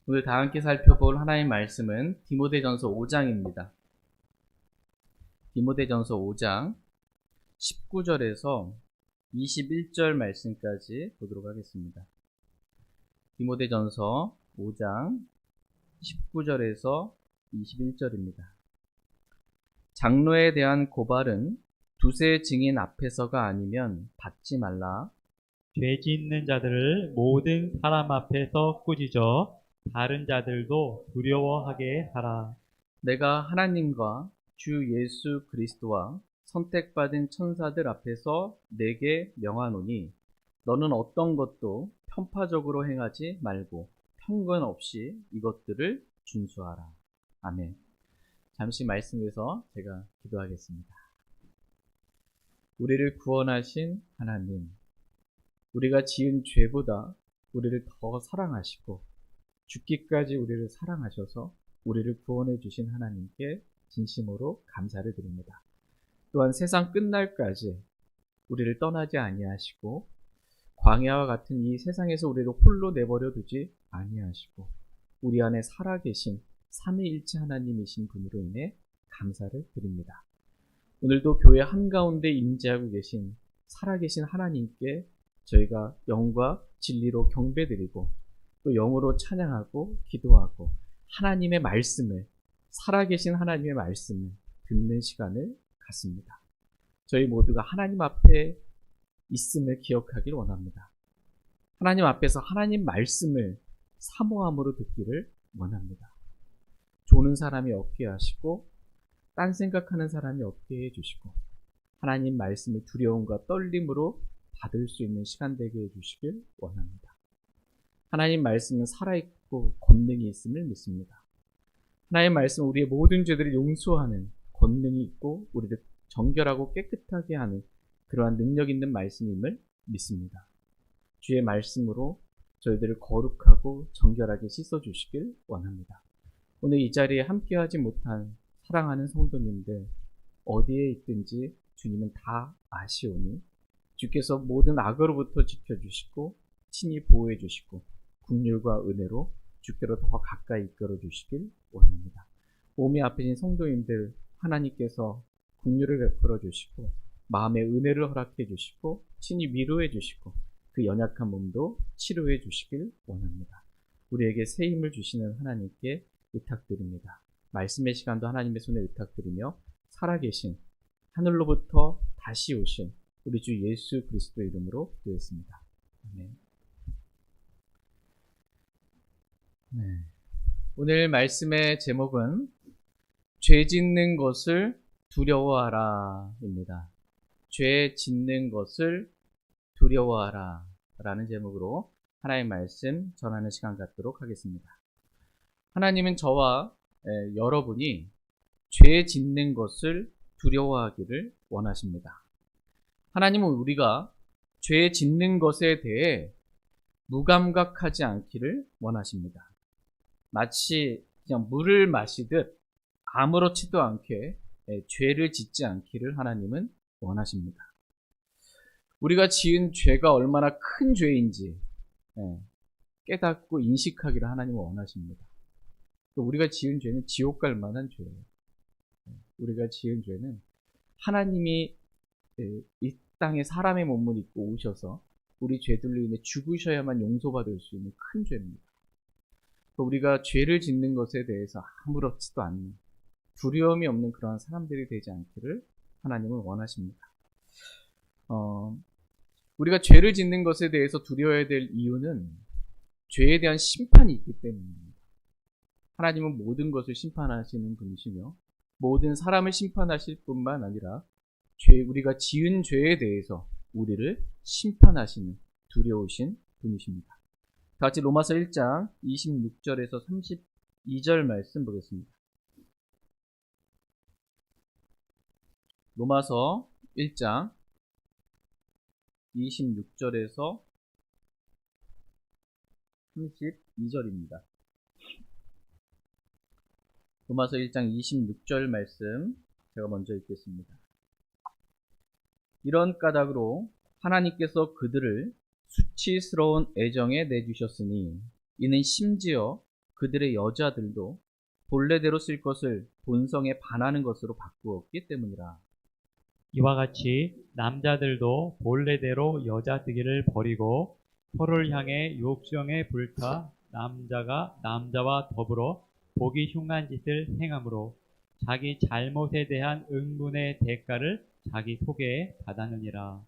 오늘 다 함께 살펴볼 하나님의 말씀은 디모데전서 5장입니다. 디모데전서 5장 19절에서 21절 말씀까지 보도록 하겠습니다. 디모데전서 5장 19절에서 21절입니다. 장로에 대한 고발은 두세 증인 앞에서가 아니면 받지 말라. 죄 짓는 자들을 모든 사람 앞에서 꾸짖어 다른 자들도 두려워하게 하라. 내가 하나님과 주 예수 그리스도와 선택받은 천사들 앞에서 내게 명하노니 너는 어떤 것도 편파적으로 행하지 말고 편견 없이 이것들을 준수하라. 아멘. 잠시 말씀에서 제가 기도하겠습니다. 우리를 구원하신 하나님, 우리가 지은 죄보다 우리를 더 사랑하시고 죽기까지 우리를 사랑하셔서 우리를 구원해 주신 하나님께 진심으로 감사를 드립니다. 또한 세상 끝날까지 우리를 떠나지 아니하시고 광야와 같은 이 세상에서 우리를 홀로 내버려 두지 아니하시고 우리 안에 살아계신 삼위일체 하나님이신 분으로 인해 감사를 드립니다. 오늘도 교회 한가운데 임재하고 계신 살아계신 하나님께 저희가 영과 진리로 경배드리고 또 영으로 찬양하고 기도하고 하나님의 말씀을, 살아계신 하나님의 말씀을 듣는 시간을 갖습니다. 저희 모두가 하나님 앞에 있음을 기억하길 원합니다. 하나님 앞에서 하나님 말씀을 사모함으로 듣기를 원합니다. 조는 사람이 없게 하시고 딴 생각하는 사람이 없게 해주시고 하나님 말씀을 두려움과 떨림으로 받을 수 있는 시간 되게 해주시길 원합니다. 하나님 말씀은 살아있고 권능이 있음을 믿습니다. 하나님 말씀은 우리의 모든 죄들을 용서하는 권능이 있고 우리를 정결하고 깨끗하게 하는 그러한 능력 있는 말씀임을 믿습니다. 주의 말씀으로 저희들을 거룩하고 정결하게 씻어주시길 원합니다. 오늘 이 자리에 함께하지 못한 사랑하는 성도님들 어디에 있든지 주님은 다 아시오니 주께서 모든 악으로부터 지켜주시고 친히 보호해 주시고 긍휼과 은혜로 주께로 더 가까이 이끌어 주시길 원합니다. 몸이 아프신 성도님들 하나님께서 긍휼을 베풀어 주시고 마음의 은혜를 허락해 주시고 친히 위로해 주시고 그 연약한 몸도 치료해 주시길 원합니다. 우리에게 새 힘을 주시는 하나님께 의탁드립니다. 말씀의 시간도 하나님의 손에 의탁드리며 살아계신 하늘로부터 다시 오신 우리 주 예수 그리스도의 이름으로 기도했습니다. 아멘. 네. 오늘 말씀의 제목은 죄 짓는 것을 두려워하라 입니다. 죄 짓는 것을 두려워하라 라는 제목으로 하나님의 말씀 전하는 시간 갖도록 하겠습니다. 하나님은 저와 여러분이 죄 짓는 것을 두려워하기를 원하십니다. 하나님은 우리가 죄 짓는 것에 대해 무감각하지 않기를 원하십니다. 마치 그냥 물을 마시듯 아무렇지도 않게 죄를 짓지 않기를 하나님은 원하십니다. 우리가 지은 죄가 얼마나 큰 죄인지 깨닫고 인식하기를 하나님은 원하십니다. 또 우리가 지은 죄는 지옥 갈 만한 죄예요. 우리가 지은 죄는 하나님이 이 땅에 사람의 몸을 입고 오셔서 우리 죄들로 인해 죽으셔야만 용서받을 수 있는 큰 죄입니다. 우리가 죄를 짓는 것에 대해서 아무렇지도 않는 두려움이 없는 그러한 사람들이 되지 않기를 하나님은 원하십니다. 우리가 죄를 짓는 것에 대해서 두려워해야 될 이유는 죄에 대한 심판이 있기 때문입니다. 하나님은 모든 것을 심판하시는 분이시며 모든 사람을 심판하실 뿐만 아니라 우리가 지은 죄에 대해서 우리를 심판하시는 두려우신 분이십니다. 다 같이 로마서 1장 26절에서 32절 말씀 보겠습니다. 로마서 1장 26절에서 32절입니다. 로마서 1장 26절 말씀 제가 먼저 읽겠습니다. 이런 까닭으로 하나님께서 그들을 수치스러운 애정에 내주셨으니 이는 심지어 그들의 여자들도 본래대로 쓸 것을 본성에 반하는 것으로 바꾸었기 때문이라. 이와 같이 남자들도 본래대로 여자 쓰기를 버리고 서로를 향해 욕정에 불타 남자가 남자와 더불어 보기 흉한 짓을 행함으로 자기 잘못에 대한 응분의 대가를 자기 속에 받았느니라.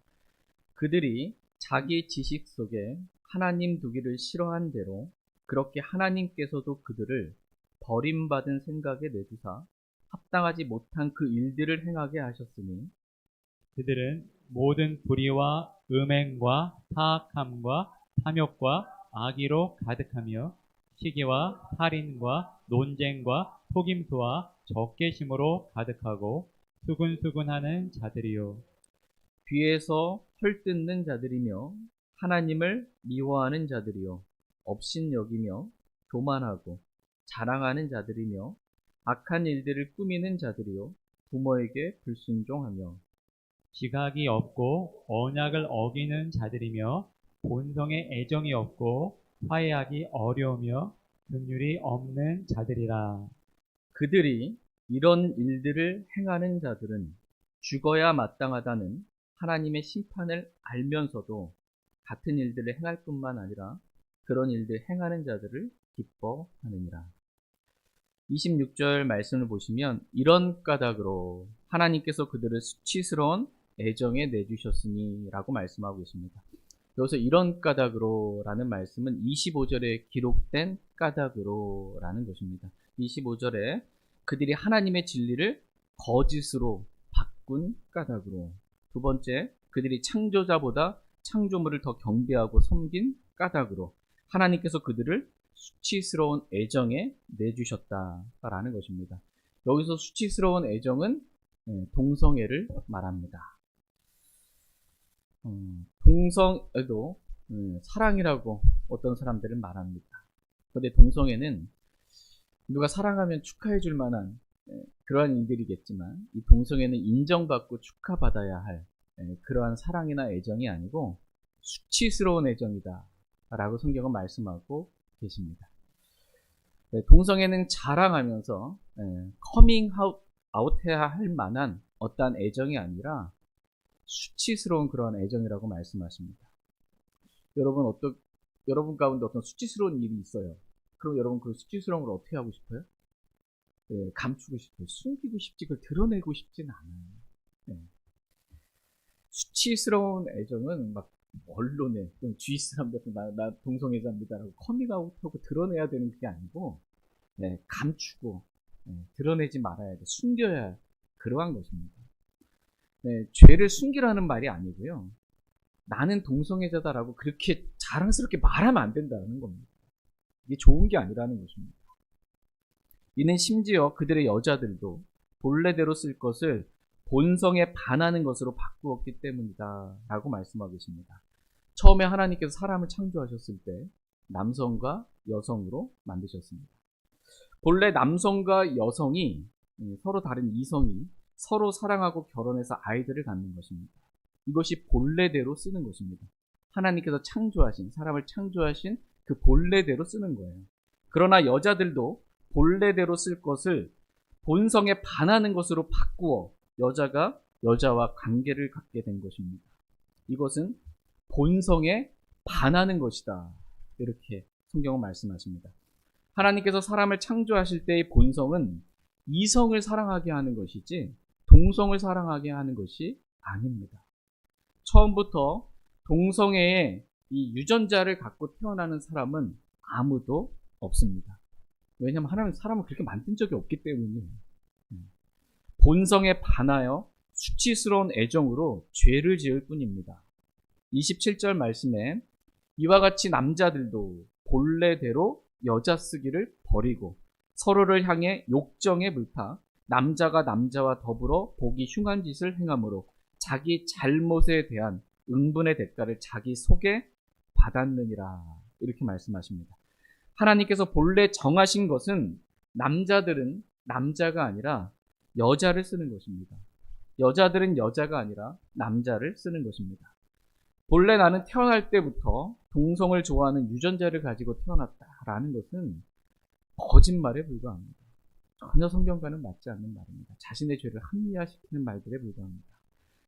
그들이 자기 지식 속에 하나님 두기를 싫어한 대로 그렇게 하나님께서도 그들을 버림받은 생각에 내두사 합당하지 못한 그 일들을 행하게 하셨으니 그들은 모든 불의와 음행과 사악함과 탐욕과 악의로 가득하며 시기와 살인과 논쟁과 속임수와 적개심으로 가득하고 수근수근하는 자들이요. 뒤에서 헐뜯는 자들이며 하나님을 미워하는 자들이요 업신여기며 교만하고 자랑하는 자들이며 악한 일들을 꾸미는 자들이요 부모에게 불순종하며 지각이 없고 언약을 어기는 자들이며 본성에 애정이 없고 화해하기 어려우며 긍휼이 없는 자들이라. 그들이 이런 일들을 행하는 자들은 죽어야 마땅하다는 하나님의 심판을 알면서도 같은 일들을 행할 뿐만 아니라 그런 일들 행하는 자들을 기뻐하느니라. 26절 말씀을 보시면 이런 까닭으로 하나님께서 그들을 수치스러운 애정에 내주셨으니 라고 말씀하고 있습니다. 여기서 이런 까닭으로 라는 말씀은 25절에 기록된 까닭으로 라는 것입니다. 25절에 그들이 하나님의 진리를 거짓으로 바꾼 까닭으로, 두 번째 그들이 창조자보다 창조물을 더 경배하고 섬긴 까닭으로 하나님께서 그들을 수치스러운 애정에 내주셨다라는 것입니다. 여기서 수치스러운 애정은 동성애를 말합니다. 동성애도 사랑이라고 어떤 사람들은 말합니다. 그런데 동성애는 누가 사랑하면 축하해 줄 만한 그러한 일들이겠지만 이 동성애는 인정받고 축하받아야 할 그러한 사랑이나 애정이 아니고 수치스러운 애정이다 라고 성경은 말씀하고 계십니다. 동성애는 자랑하면서 커밍아웃해야 할 만한 어떠한 애정이 아니라 수치스러운 그러한 애정이라고 말씀하십니다. 여러분 가운데 어떤 수치스러운 일이 있어요. 그럼 여러분 그 수치스러운 걸 어떻게 하고 싶어요? 감추고 싶어요. 숨기고 싶지, 그걸 드러내고 싶진 않아요. 수치스러운 애정은 막 언론에 주위 사람들한테 나 동성애자입니다라고 커밍아웃하고 드러내야 되는 게 아니고 감추고 드러내지 말아야 돼. 숨겨야 할 그러한 것입니다. 죄를 숨기라는 말이 아니고요. 나는 동성애자다라고 그렇게 자랑스럽게 말하면 안 된다는 겁니다. 이게 좋은 게 아니라는 것입니다. 이는 심지어 그들의 여자들도 본래대로 쓸 것을 본성에 반하는 것으로 바꾸었기 때문이다 라고 말씀하고 계십니다. 처음에 하나님께서 사람을 창조하셨을 때 남성과 여성으로 만드셨습니다. 본래 남성과 여성이 서로 다른 이성이 서로 사랑하고 결혼해서 아이들을 갖는 것입니다. 이것이 본래대로 쓰는 것입니다. 하나님께서 창조하신, 사람을 창조하신 그 본래대로 쓰는 거예요. 그러나 여자들도 본래대로 쓸 것을 본성에 반하는 것으로 바꾸어 여자가 여자와 관계를 갖게 된 것입니다. 이것은 본성에 반하는 것이다. 이렇게 성경은 말씀하십니다. 하나님께서 사람을 창조하실 때의 본성은 이성을 사랑하게 하는 것이지 동성을 사랑하게 하는 것이 아닙니다. 처음부터 동성애의 이 유전자를 갖고 태어나는 사람은 아무도 없습니다. 왜냐하면 하나님은 사람을 그렇게 만든 적이 없기 때문이에요. 본성에 반하여 수치스러운 애정으로 죄를 지을 뿐입니다. 27절 말씀에 이와 같이 남자들도 본래대로 여자 쓰기를 버리고 서로를 향해 욕정에 물타 남자가 남자와 더불어 보기 흉한 짓을 행함으로 자기 잘못에 대한 응분의 대가를 자기 속에 받았느니라. 이렇게 말씀하십니다. 하나님께서 본래 정하신 것은 남자들은 남자가 아니라 여자를 쓰는 것입니다. 여자들은 여자가 아니라 남자를 쓰는 것입니다. 본래 나는 태어날 때부터 동성을 좋아하는 유전자를 가지고 태어났다라는 것은 거짓말에 불과합니다. 전혀 성경과는 맞지 않는 말입니다. 자신의 죄를 합리화시키는 말들에 불과합니다.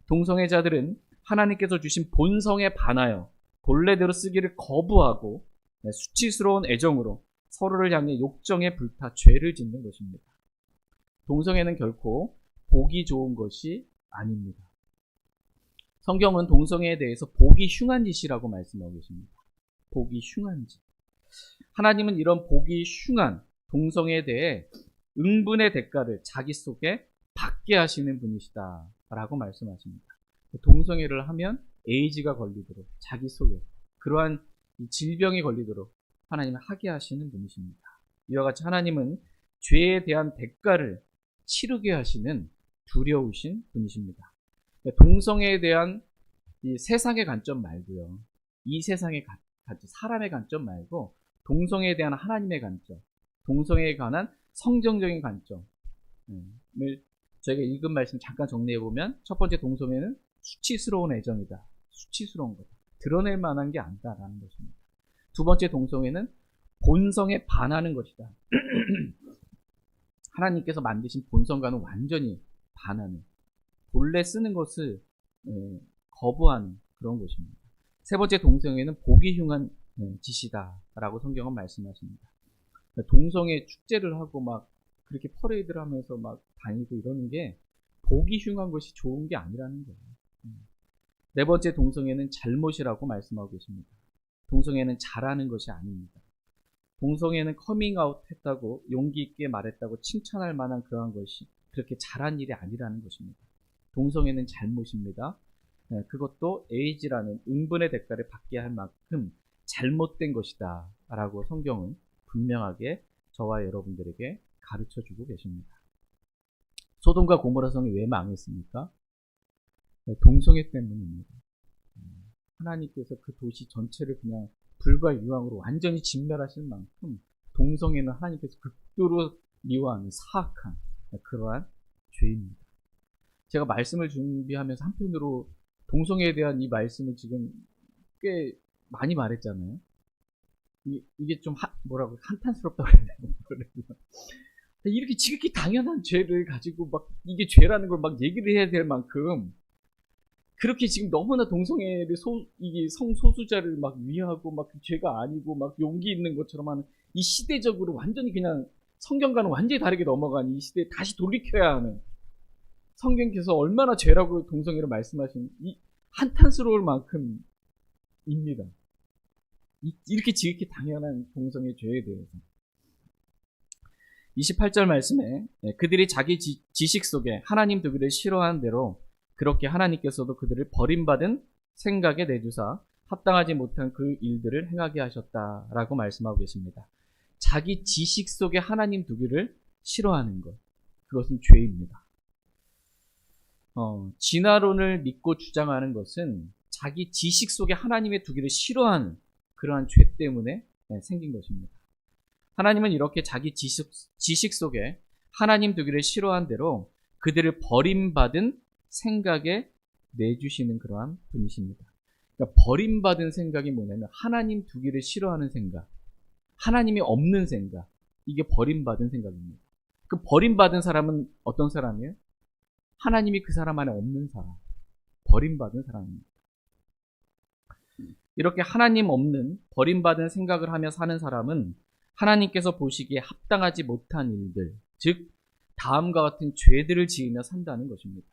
동성애자들은 하나님께서 주신 본성에 반하여 본래대로 쓰기를 거부하고 수치스러운 애정으로 서로를 향해 욕정에 불타 죄를 짓는 것입니다. 동성애는 결코 보기 좋은 것이 아닙니다. 성경은 동성애에 대해서 보기 흉한 짓이라고 말씀하고 계십니다. 보기 흉한 짓. 하나님은 이런 보기 흉한 동성애에 대해 응분의 대가를 자기 속에 받게 하시는 분이시다 라고 말씀하십니다. 동성애를 하면 에이즈가 걸리도록 자기 속에 그러한 질병이 걸리도록 하나님은 하게 하시는 분이십니다. 이와 같이 하나님은 죄에 대한 대가를 치르게 하시는 두려우신 분이십니다. 동성애에 대한 이 세상의 관점 말고요. 이 세상의 관점, 사람의 관점 말고 동성애에 대한 하나님의 관점, 동성애에 관한 성경적인 관점을 저희가 읽은 말씀 잠깐 정리해 보면 첫 번째 동성애는 수치스러운 애정이다. 수치스러운 거다. 드러낼 만한 게 아니다라는 것입니다. 두 번째 동성애는 본성에 반하는 것이다. 하나님께서 만드신 본성과는 완전히 반하는, 본래 쓰는 것을 거부하는 그런 것입니다. 세 번째 동성애는 보기 흉한 짓이다라고 성경은 말씀하십니다. 동성애 축제를 하고 막 그렇게 퍼레이드를 하면서 막 다니고 이러는 게 보기 흉한 것이 좋은 게 아니라는 거예요. 네 번째 동성애는 잘못이라고 말씀하고 계십니다. 동성애는 잘하는 것이 아닙니다. 동성애는 커밍아웃 했다고 용기 있게 말했다고 칭찬할 만한 그러한 것이 그렇게 잘한 일이 아니라는 것입니다. 동성애는 잘못입니다. 그것도 에이즈라는 응분의 대가를 받게 할 만큼 잘못된 것이다 라고 성경은 분명하게 저와 여러분들에게 가르쳐주고 계십니다. 소돔과 고모라 성이 왜 망했습니까? 동성애 때문입니다. 하나님께서 그 도시 전체를 그냥 불과 유황으로 완전히 진멸하실 만큼 동성애는 하나님께서 극도로 미워하는 사악한 그러한 죄입니다. 제가 말씀을 준비하면서 한편으로 동성애에 대한 이 말씀을 지금 꽤 많이 말했잖아요. 이게 좀 뭐라고 한탄스럽다고 해야 되나? 이렇게 지극히 당연한 죄를 가지고 막 이게 죄라는 걸 막 얘기를 해야 될 만큼 그렇게 지금 너무나 동성애를 이게 성소수자를 막 위하고 막 그 죄가 아니고 막 용기 있는 것처럼 하는 이 시대적으로 완전히 그냥 성경과는 완전히 다르게 넘어간 이 시대에 다시 돌이켜야 하는 성경께서 얼마나 죄라고 동성애를 말씀하신 이 한탄스러울 만큼입니다. 이렇게 지극히 당연한 동성애 죄에 대해서 28절 말씀에 그들이 자기 지식 속에 하나님 두기를 싫어한 대로 그렇게 하나님께서도 그들을 버림받은 생각에 내주사 합당하지 못한 그 일들을 행하게 하셨다라고 말씀하고 계십니다. 자기 지식 속에 하나님 두기를 싫어하는 것, 그것은 죄입니다. 진화론을 믿고 주장하는 것은 자기 지식 속에 하나님의 두기를 싫어하는 그러한 죄 때문에 생긴 것입니다. 하나님은 이렇게 자기 지식 속에 하나님 두기를 싫어한 대로 그들을 버림받은 생각에 내주시는 그러한 분이십니다. 그러니까 버림받은 생각이 뭐냐면 하나님 두기를 싫어하는 생각, 하나님이 없는 생각, 이게 버림받은 생각입니다. 그 버림받은 사람은 어떤 사람이에요? 하나님이 그 사람 안에 없는 사람, 버림받은 사람입니다. 이렇게 하나님 없는 버림받은 생각을 하며 사는 사람은 하나님께서 보시기에 합당하지 못한 일들, 즉 다음과 같은 죄들을 지으며 산다는 것입니다.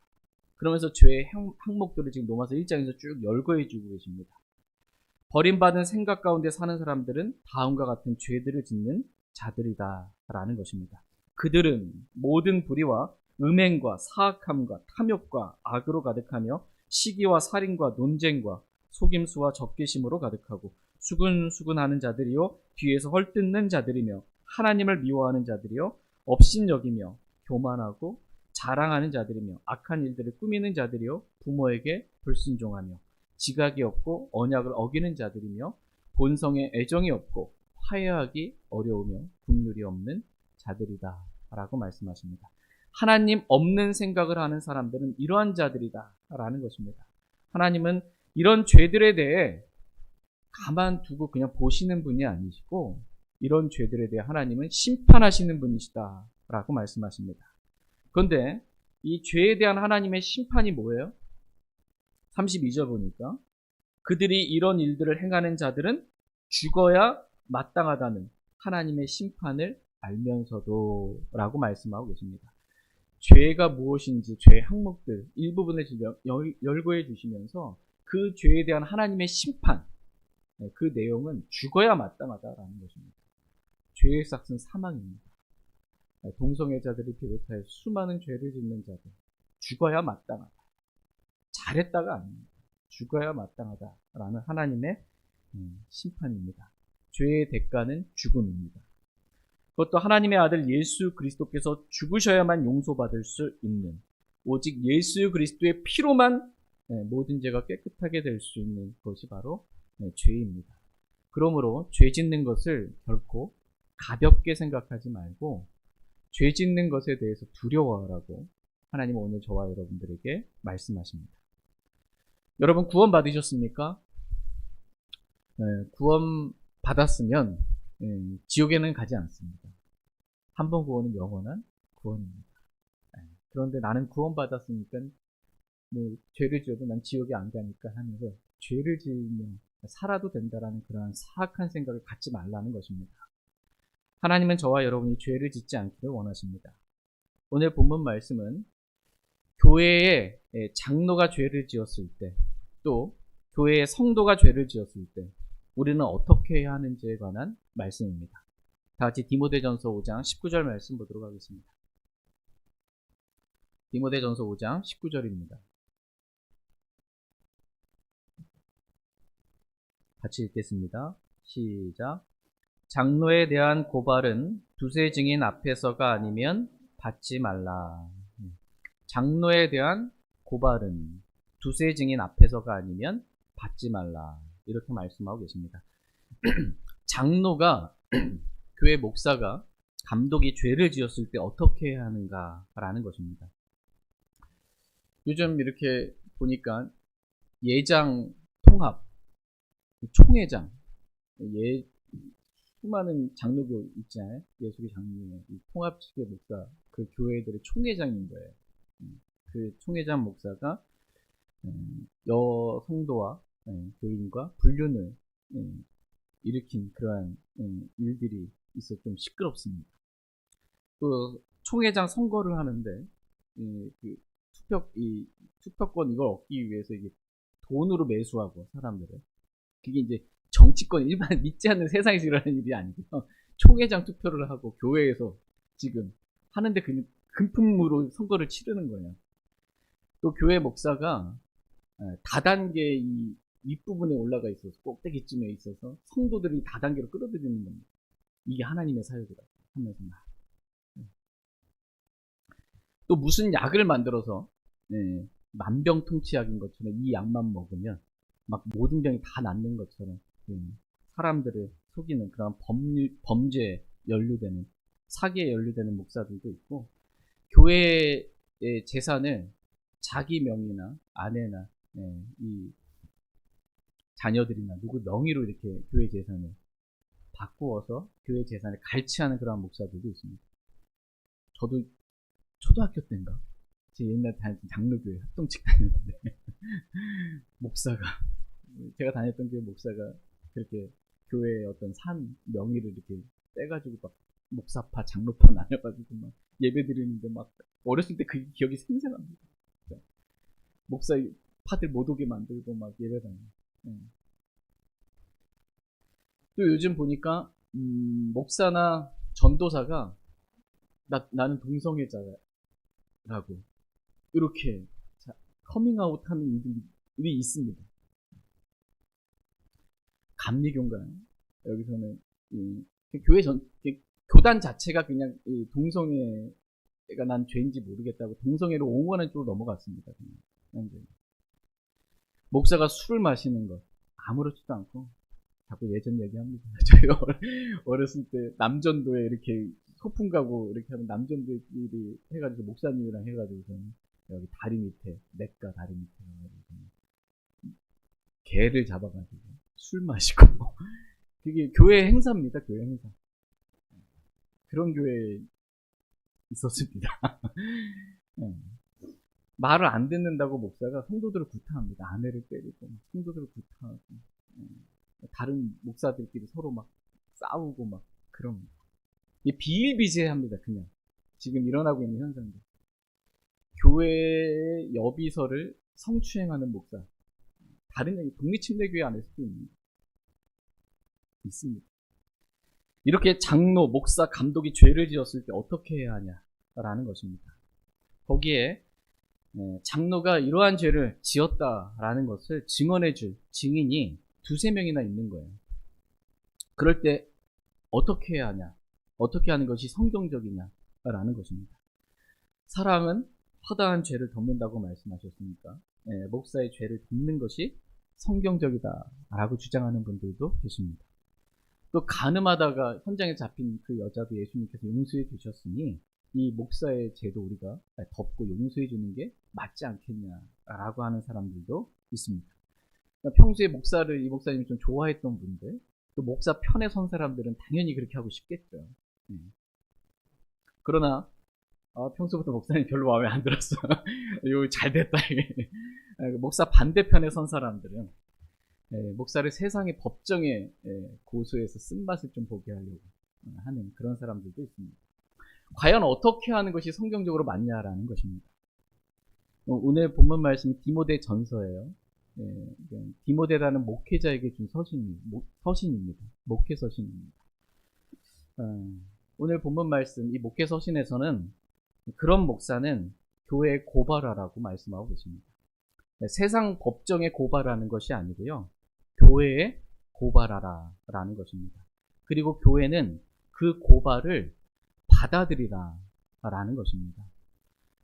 그러면서 죄의 항목들을 지금 로마서 1장에서 쭉 열거해 주고 계십니다. 버림받은 생각 가운데 사는 사람들은 다음과 같은 죄들을 짓는 자들이다 라는 것입니다. 그들은 모든 불의와 음행과 사악함과 탐욕과 악으로 가득하며 시기와 살인과 논쟁과 속임수와 적개심으로 가득하고 수근수근하는 자들이요 뒤에서 헐뜯는 자들이며 하나님을 미워하는 자들이요 업신여기며 교만하고 자랑하는 자들이며 악한 일들을 꾸미는 자들이요 부모에게 불순종하며 지각이 없고 언약을 어기는 자들이며 본성에 애정이 없고 화해하기 어려우며 긍휼이 없는 자들이다 라고 말씀하십니다. 하나님 없는 생각을 하는 사람들은 이러한 자들이다 라는 것입니다. 하나님은 이런 죄들에 대해 가만두고 그냥 보시는 분이 아니시고 이런 죄들에 대해 하나님은 심판하시는 분이시다 라고 말씀하십니다. 그런데 이 죄에 대한 하나님의 심판이 뭐예요? 32절 보니까 그들이 이런 일들을 행하는 자들은 죽어야 마땅하다는 하나님의 심판을 알면서도 라고 말씀하고 계십니다. 죄가 무엇인지 죄의 항목들 일부분을 열거해 주시면서 그 죄에 대한 하나님의 심판, 그 내용은 죽어야 마땅하다라는 것입니다. 죄의 삭은 사망입니다. 동성애자들을 비롯하여 수많은 죄를 짓는 자들 죽어야 마땅하다. 잘했다가 아닙니다. 죽어야 마땅하다라는 하나님의 심판입니다. 죄의 대가는 죽음입니다. 그것도 하나님의 아들 예수 그리스도께서 죽으셔야만 용서받을 수 있는, 오직 예수 그리스도의 피로만 모든 죄가 깨끗하게 될 수 있는 것이 바로 죄입니다. 그러므로 죄 짓는 것을 결코 가볍게 생각하지 말고 죄 짓는 것에 대해서 두려워하라고 하나님은 오늘 저와 여러분들에게 말씀하십니다. 여러분 구원 받으셨습니까? 구원 받았으면 지옥에는 가지 않습니다. 한 번 구원은 영원한 구원입니다. 그런데 나는 구원 받았으니까 뭐 죄를 지어도 난 지옥에 안 가니까 하면서 죄를 지으면 살아도 된다라는 그런 사악한 생각을 갖지 말라는 것입니다. 하나님은 저와 여러분이 죄를 짓지 않기를 원하십니다. 오늘 본문 말씀은 교회의 장로가 죄를 지었을 때, 또 교회의 성도가 죄를 지었을 때 우리는 어떻게 해야 하는지에 관한 말씀입니다. 다 같이 디모데전서 5장 19절 말씀 보도록 하겠습니다. 디모데전서 5장 19절입니다. 같이 읽겠습니다. 시작. 장로에 대한 고발은 두세 증인 앞에서가 아니면 받지 말라. 장로에 대한 고발은 두세 증인 앞에서가 아니면 받지 말라. 이렇게 말씀하고 계십니다. 장로가 교회 목사가 감독이 죄를 지었을 때 어떻게 해야 하는가라는 것입니다. 요즘 이렇게 보니까 예장 통합, 총회장, 수많은 장로교 있잖아요. 예수교 장로회, 통합 측의 목사, 그 교회들의 총회장인 거예요. 그 총회장 목사가 여성도와 교인과 불륜을 일으킨 그러한 일들이 있어 좀 시끄럽습니다. 그 총회장 선거를 하는데 그 투표권 이걸 얻기 위해서 이게 돈으로 매수하고 사람들을, 그게 이제 정치권 일반 믿지 않는 세상에서 일어나는 일이 아니고요. 총회장 투표를 하고 교회에서 지금 하는데 금품으로 선거를 치르는 거예요. 또 교회 목사가 다단계 이 윗부분에 올라가 있어서 꼭대기쯤에 있어서 성도들이 다단계로 끌어들이는 겁니다. 이게 하나님의 사역이라고 하면서 또 무슨 약을 만들어서 만병통치약인 것처럼 이 약만 먹으면 막 모든 병이 다 낫는 것처럼 사람들을 속이는 그런 범죄에 연루되는, 사기에 연루되는 목사들도 있고, 교회의 재산을 자기 명의나 아내나 이 자녀들이나 누구 명의로 이렇게 교회 재산을 바꾸어서 교회 재산을 갈취하는 그런 목사들도 있습니다. 저도 초등학교 때인가 제 옛날 다녔던 장로교회 합동측 다녔는데 목사가, 제가 다녔던 교회 목사가 그렇게 교회의 어떤 산 명의를 이렇게 떼가지고 막 목사파 장로파 나눠가지고 막 예배 드리는데 막 어렸을 때 그 기억이 생생합니다. 목사 파들 못 오게 만들고 막 예배 다니고. 또 요즘 보니까 목사나 전도사가 나는 동성애자라고 이렇게 커밍아웃하는 일이 있습니다. 감리교인가요? 여기서는 교회 교단 자체가 그냥 동성애가 난 죄인지 모르겠다고 동성애로 옹호하는 쪽으로 넘어갔습니다. 그냥. 목사가 술을 마시는 것 아무렇지도 않고 자꾸 예전 얘기합니다. 저희 어렸을 때 남전도에 이렇게 소풍 가고 이렇게 하면 남전도끼리 해가지고 목사님이랑 해가지고 여기 다리 밑에 냇가 다리 밑에 가가지고 개를 잡아가지고 술 마시고 그게 교회 행사입니다. 교회 행사. 그런 교회에 있었습니다. 예. 말을 안 듣는다고 목사가 성도들을 구타합니다. 아내를 때리고 성도들을 구타하고 다른 목사들끼리 서로 막 싸우고 막 그런 비일비재합니다. 그냥 지금 일어나고 있는 현상들. 교회의 여비서를 성추행하는 목사. 다른 얘기 독립침례교회 안에서도 있습니다. 이렇게 장로, 목사, 감독이 죄를 지었을 때 어떻게 해야 하냐라는 것입니다. 거기에 장로가 이러한 죄를 지었다라는 것을 증언해줄 증인이 두세 명이나 있는 거예요. 그럴 때 어떻게 해야 하냐, 어떻게 하는 것이 성경적이냐라는 것입니다. 사랑은 허다한 죄를 덮는다고 말씀하셨으니까 목사의 죄를 덮는 것이 성경적이다라고 주장하는 분들도 계십니다. 또 간음하다가 현장에 잡힌 그 여자도 예수님께서 용서해 주셨으니 이 목사의 죄도 우리가 덮고 용서해 주는 게 맞지 않겠냐라고 하는 사람들도 있습니다. 그러니까 평소에 이 목사님이 좀 좋아했던 분들, 또 목사 편에 선 사람들은 당연히 그렇게 하고 싶겠죠. 그러나 평소부터 목사님 별로 마음에 안 들었어. 이거 잘 됐다. 목사 반대편에 선 사람들은 목사를 세상의 법정에 고소해서 쓴맛을 좀 보게 하려고 하는 그런 사람들도 있습니다. 과연 어떻게 하는 것이 성경적으로 맞냐라는 것입니다. 오늘 본문 말씀이 디모데 전서예요. 디모데라는 목회자에게 준 서신입니다. 목회 서신입니다. 오늘 본문 말씀, 이 목회 서신에서는 그런 목사는 교회에 고발하라고 말씀하고 계십니다. 세상 법정에 고발하는 것이 아니고요. 교회에 고발하라라는 것입니다. 그리고 교회는 그 고발을 받아들이라라는 것입니다.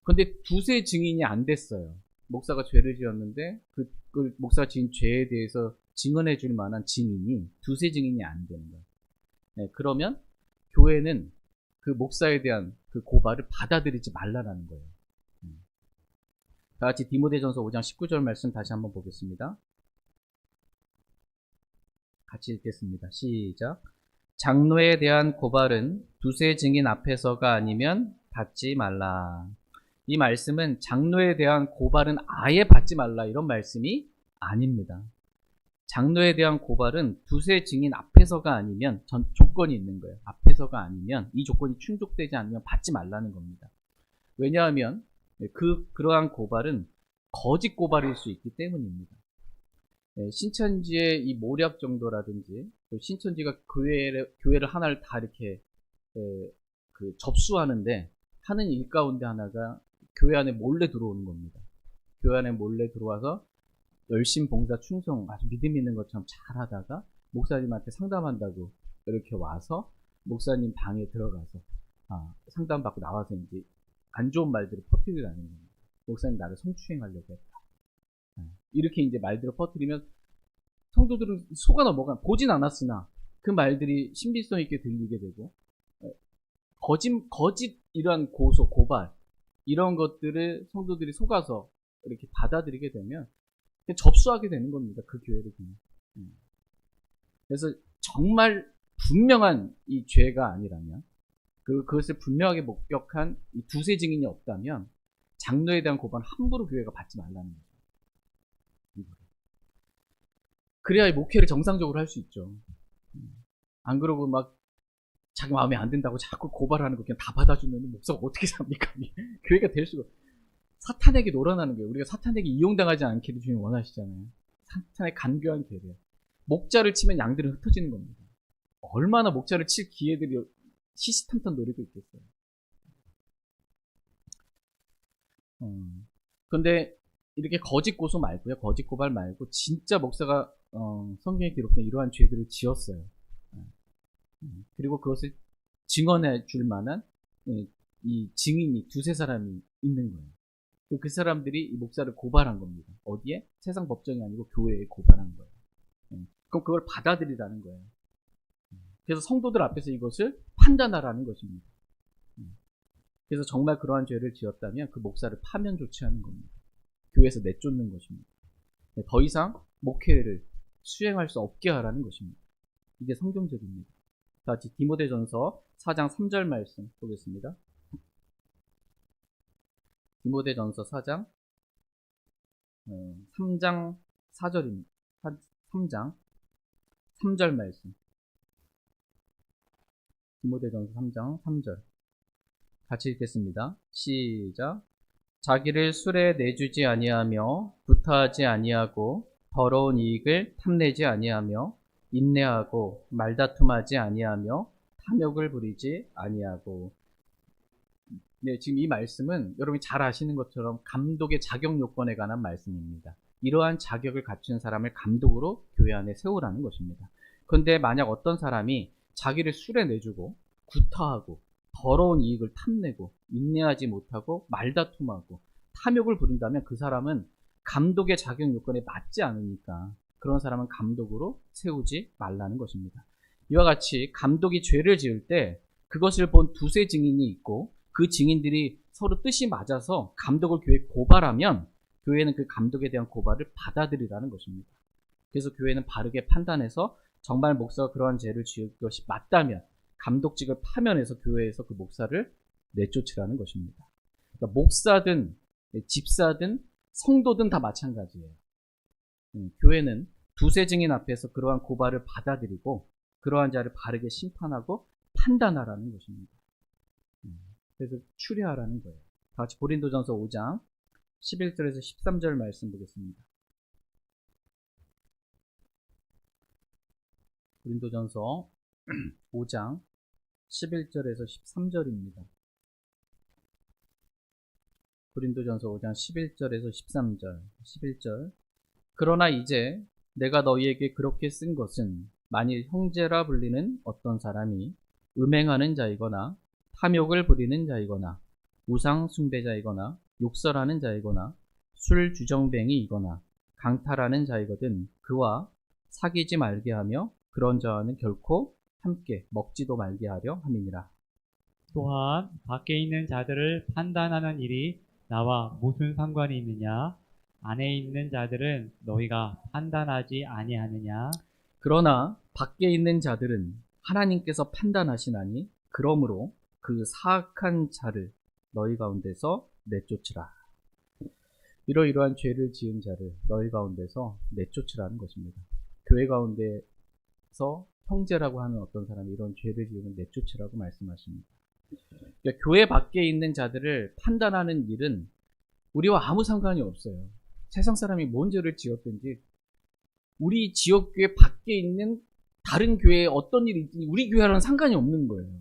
그런데 두세 증인이 안 됐어요. 목사가 죄를 지었는데 그 목사가 지은 죄에 대해서 증언해 줄 만한 증인이 두세 증인이 안 되는 거예요. 그러면 교회는 그 목사에 대한 그 고발을 받아들이지 말라라는 거예요. 다 같이 디모데전서 5장 19절 말씀 다시 한번 보겠습니다. 같이 읽겠습니다. 시작. 장로에 대한 고발은 두세 증인 앞에서가 아니면 받지 말라. 이 말씀은 장로에 대한 고발은 아예 받지 말라 이런 말씀이 아닙니다. 장로에 대한 고발은 두세 증인 앞에서가 아니면 조건이 있는 거예요. 앞에서가 아니면 이 조건이 충족되지 않으면 받지 말라는 겁니다. 왜냐하면 그러한 고발은 거짓 고발일 수 있기 때문입니다. 신천지의 이 모략 정도라든지 신천지가 교회를 하나를 다 이렇게 접수하는데 하는 일 가운데 하나가 교회 안에 몰래 들어오는 겁니다. 교회 안에 몰래 들어와서 열심 봉사 충성 아주 믿음 있는 것처럼 잘하다가 목사님한테 상담한다고 이렇게 와서 목사님 방에 들어가서 상담받고 나와서 이제 안 좋은 말들을 퍼뜨리라는 겁니다. 목사님 나를 성추행하려고 했다. 이렇게 이제 말들을 퍼뜨리면 성도들은 속아 넘어가 보진 않았으나 그 말들이 신비성 있게 들리게 되고 거짓 이러한 고발 이런 것들을 성도들이 속아서 이렇게 받아들이게 되면 접수하게 되는 겁니다. 그 교회를 그냥. 그래서 정말 분명한 이 죄가 아니라면 그것을 분명하게 목격한 이 두세 증인이 없다면 장로에 대한 고발은 함부로 교회가 받지 말라는 거죠. 그래야 이 목회를 정상적으로 할 수 있죠. 안 그러고 막 자기 마음에 안 든다고 자꾸 고발하는 거 그냥 다 받아주면 목사가 어떻게 삽니까? 교회가 될 수가. 사탄에게 놀아나는 거예요. 우리가 사탄에게 이용당하지 않기를 주님 원하시잖아요. 사탄의 간교한 계략. 목자를 치면 양들은 흩어지는 겁니다. 얼마나 목자를 칠 기회들이 시시탄탄 노리고 있겠어요. 그런데 이렇게 거짓 고소 말고요. 거짓 고발 말고 진짜 목사가 성경에 기록된 이러한 죄들을 지었어요. 그리고 그것을 증언해 줄 만한 이 증인이 두세 사람이 있는 거예요. 그 사람들이 이 목사를 고발한 겁니다. 어디에? 세상 법정이 아니고 교회에 고발한 거예요. 그럼 그걸 받아들이라는 거예요. 그래서 성도들 앞에서 이것을 판단하라는 것입니다. 그래서 정말 그러한 죄를 지었다면 그 목사를 파면 조치하는 겁니다. 교회에서 내쫓는 것입니다. 더 이상 목회를 수행할 수 없게 하라는 것입니다. 이게 성경적입니다. 자, 디모데전서 4장 3절 말씀 보겠습니다. 디모데전서 4장 3장 4절입니다. 3장 3절 말씀. 디모데전서 3장 3절. 같이 읽겠습니다. 시작. 자기를 술에 내주지 아니하며 구타하지 아니하고 더러운 이익을 탐내지 아니하며 인내하고 말다툼하지 아니하며 탐욕을 부리지 아니하고. 네, 지금 이 말씀은 여러분이 잘 아시는 것처럼 감독의 자격 요건에 관한 말씀입니다. 이러한 자격을 갖춘 사람을 감독으로 교회 안에 세우라는 것입니다. 그런데 만약 어떤 사람이 자기를 술에 내주고 구타하고 더러운 이익을 탐내고 인내하지 못하고 말다툼하고 탐욕을 부린다면 그 사람은 감독의 자격 요건에 맞지 않으니까 그런 사람은 감독으로 세우지 말라는 것입니다. 이와 같이 감독이 죄를 지을 때 그것을 본 두세 증인이 있고 그 증인들이 서로 뜻이 맞아서 감독을 교회에 고발하면 교회는 그 감독에 대한 고발을 받아들이라는 것입니다. 그래서 교회는 바르게 판단해서 정말 목사가 그러한 죄를 지을 것이 맞다면 감독직을 파면해서 교회에서 그 목사를 내쫓으라는 것입니다. 그러니까 목사든 집사든 성도든 다 마찬가지예요. 교회는 두세 증인 앞에서 그러한 고발을 받아들이고 그러한 자를 바르게 심판하고 판단하라는 것입니다. 그래서 추리하라는 거예요. 다 같이 고린도전서 5장 11절에서 13절 말씀 보겠습니다. 고린도전서 5장 11절에서 13절입니다. 고린도전서 5장 11절에서 13절. 11절. 그러나 이제 내가 너희에게 그렇게 쓴 것은 만일 형제라 불리는 어떤 사람이 음행하는 자이거나 탐욕을 부리는 자이거나 우상 숭배자이거나 욕설하는 자이거나 술 주정뱅이이거나 강탈하는 자이거든 그와 사귀지 말게 하며 그런 자와는 결코 함께 먹지도 말게 하려 함이니라. 또한 밖에 있는 자들을 판단하는 일이 나와 무슨 상관이 있느냐? 안에 있는 자들은 너희가 판단하지 아니하느냐? 그러나 밖에 있는 자들은 하나님께서 판단하시나니 그러므로 그 사악한 자를 너희 가운데서 내쫓으라. 이러이러한 죄를 지은 자를 너희 가운데서 내쫓으라는 것입니다. 교회 가운데서 형제라고 하는 어떤 사람이 이런 죄를 지으면 내쫓으라고 말씀하십니다. 그러니까 교회 밖에 있는 자들을 판단하는 일은 우리와 아무 상관이 없어요. 세상 사람이 뭔 죄를 지었든지 우리 지역교회 밖에 있는 다른 교회에 어떤 일이 있든지 우리 교회랑은 상관이 없는 거예요.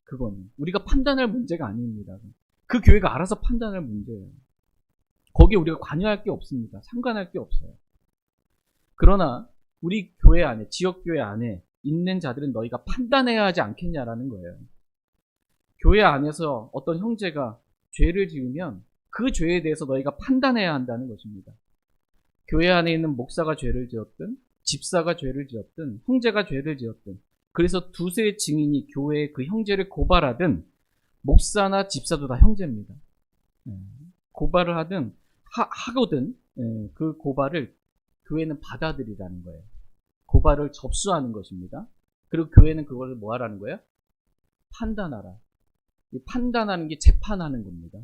그건 우리가 판단할 문제가 아닙니다. 그 교회가 알아서 판단할 문제예요. 거기에 우리가 관여할 게 없습니다. 상관할 게 없어요. 그러나 우리 교회 안에, 지역교회 안에 있는 자들은 너희가 판단해야 하지 않겠냐라는 거예요. 교회 안에서 어떤 형제가 죄를 지으면 그 죄에 대해서 너희가 판단해야 한다는 것입니다. 교회 안에 있는 목사가 죄를 지었든 집사가 죄를 지었든 형제가 죄를 지었든 그래서 두세 증인이 교회의 그 형제를 고발하든 목사나 집사도 다 형제입니다. 고발을 하든 하거든 그 고발을 교회는 받아들이라는 거예요. 고발을 접수하는 것입니다. 그리고 교회는 그것을 뭐 하라는 거예요? 판단하라. 이 판단하는 게 재판하는 겁니다.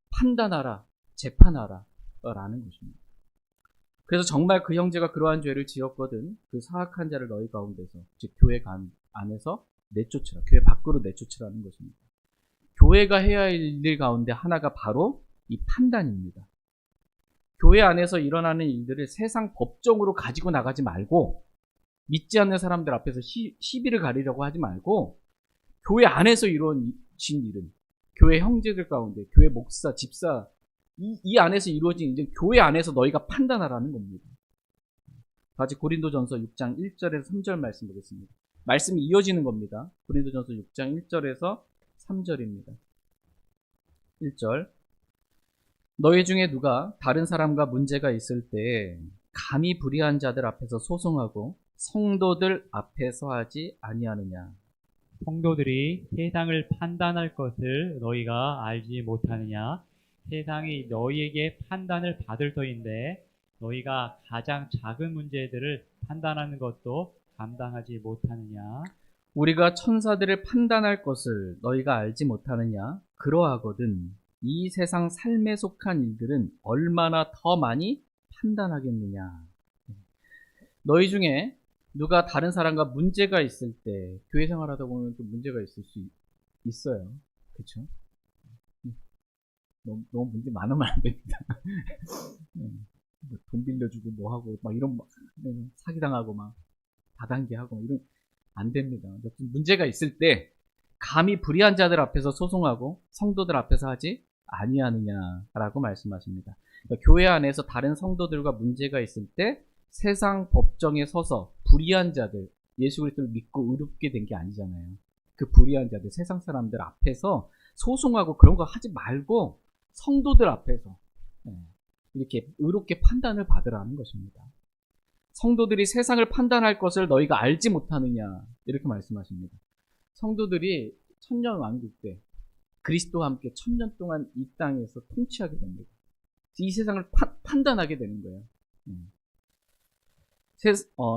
판단하라, 재판하라 라는 것입니다. 그래서 정말 그 형제가 그러한 죄를 지었거든 그 사악한 자를 너희 가운데서 즉 교회 안에서 내쫓으라. 교회 밖으로 내쫓으라는 것입니다. 교회가 해야 할 일 가운데 하나가 바로 이 판단입니다. 교회 안에서 일어나는 일들을 세상 법정으로 가지고 나가지 말고 믿지 않는 사람들 앞에서 시비를 가리려고 하지 말고 교회 안에서 이루어진 일은 교회 형제들 가운데 교회 목사, 집사 이 안에서 이루어진 일은 교회 안에서 너희가 판단하라는 겁니다. 다시 고린도전서 6장 1절에서 3절 말씀 보겠습니다. 말씀이 이어지는 겁니다. 고린도전서 6장 1절에서 3절입니다. 1절. 너희 중에 누가 다른 사람과 문제가 있을 때 감히 불의한 자들 앞에서 소송하고 성도들 앞에서 하지 아니하느냐. 성도들이 세상을 판단할 것을 너희가 알지 못하느냐? 세상이 너희에게 판단을 받을 터인데 너희가 가장 작은 문제들을 판단하는 것도 감당하지 못하느냐? 우리가 천사들을 판단할 것을 너희가 알지 못하느냐? 그러하거든 이 세상 삶에 속한 일들은 얼마나 더 많이 판단하겠느냐. 너희 중에 누가 다른 사람과 문제가 있을 때 교회 생활하다 보면 또 문제가 있을 수 있어요. 그렇죠? 너무 문제 많으면 안 됩니다. 돈 빌려주고 뭐 하고 막 이런 사기당하고 막 다단계하고 막 이런 안 됩니다. 문제가 있을 때 감히 불의한 자들 앞에서 소송하고 성도들 앞에서 하지 아니하느냐라고 말씀하십니다. 그러니까 교회 안에서 다른 성도들과 문제가 있을 때 세상 법정에 서서 불의한 자들, 예수 그리스도를 믿고 의롭게 된 게 아니잖아요. 그 불의한 자들, 세상 사람들 앞에서 소송하고 그런 거 하지 말고 성도들 앞에서 이렇게 의롭게 판단을 받으라는 것입니다. 성도들이 세상을 판단할 것을 너희가 알지 못하느냐 이렇게 말씀하십니다. 성도들이 천년왕국 때 그리스도와 함께 천년 동안 이 땅에서 통치하게 됩니다. 이 세상을 판단하게 되는 거예요.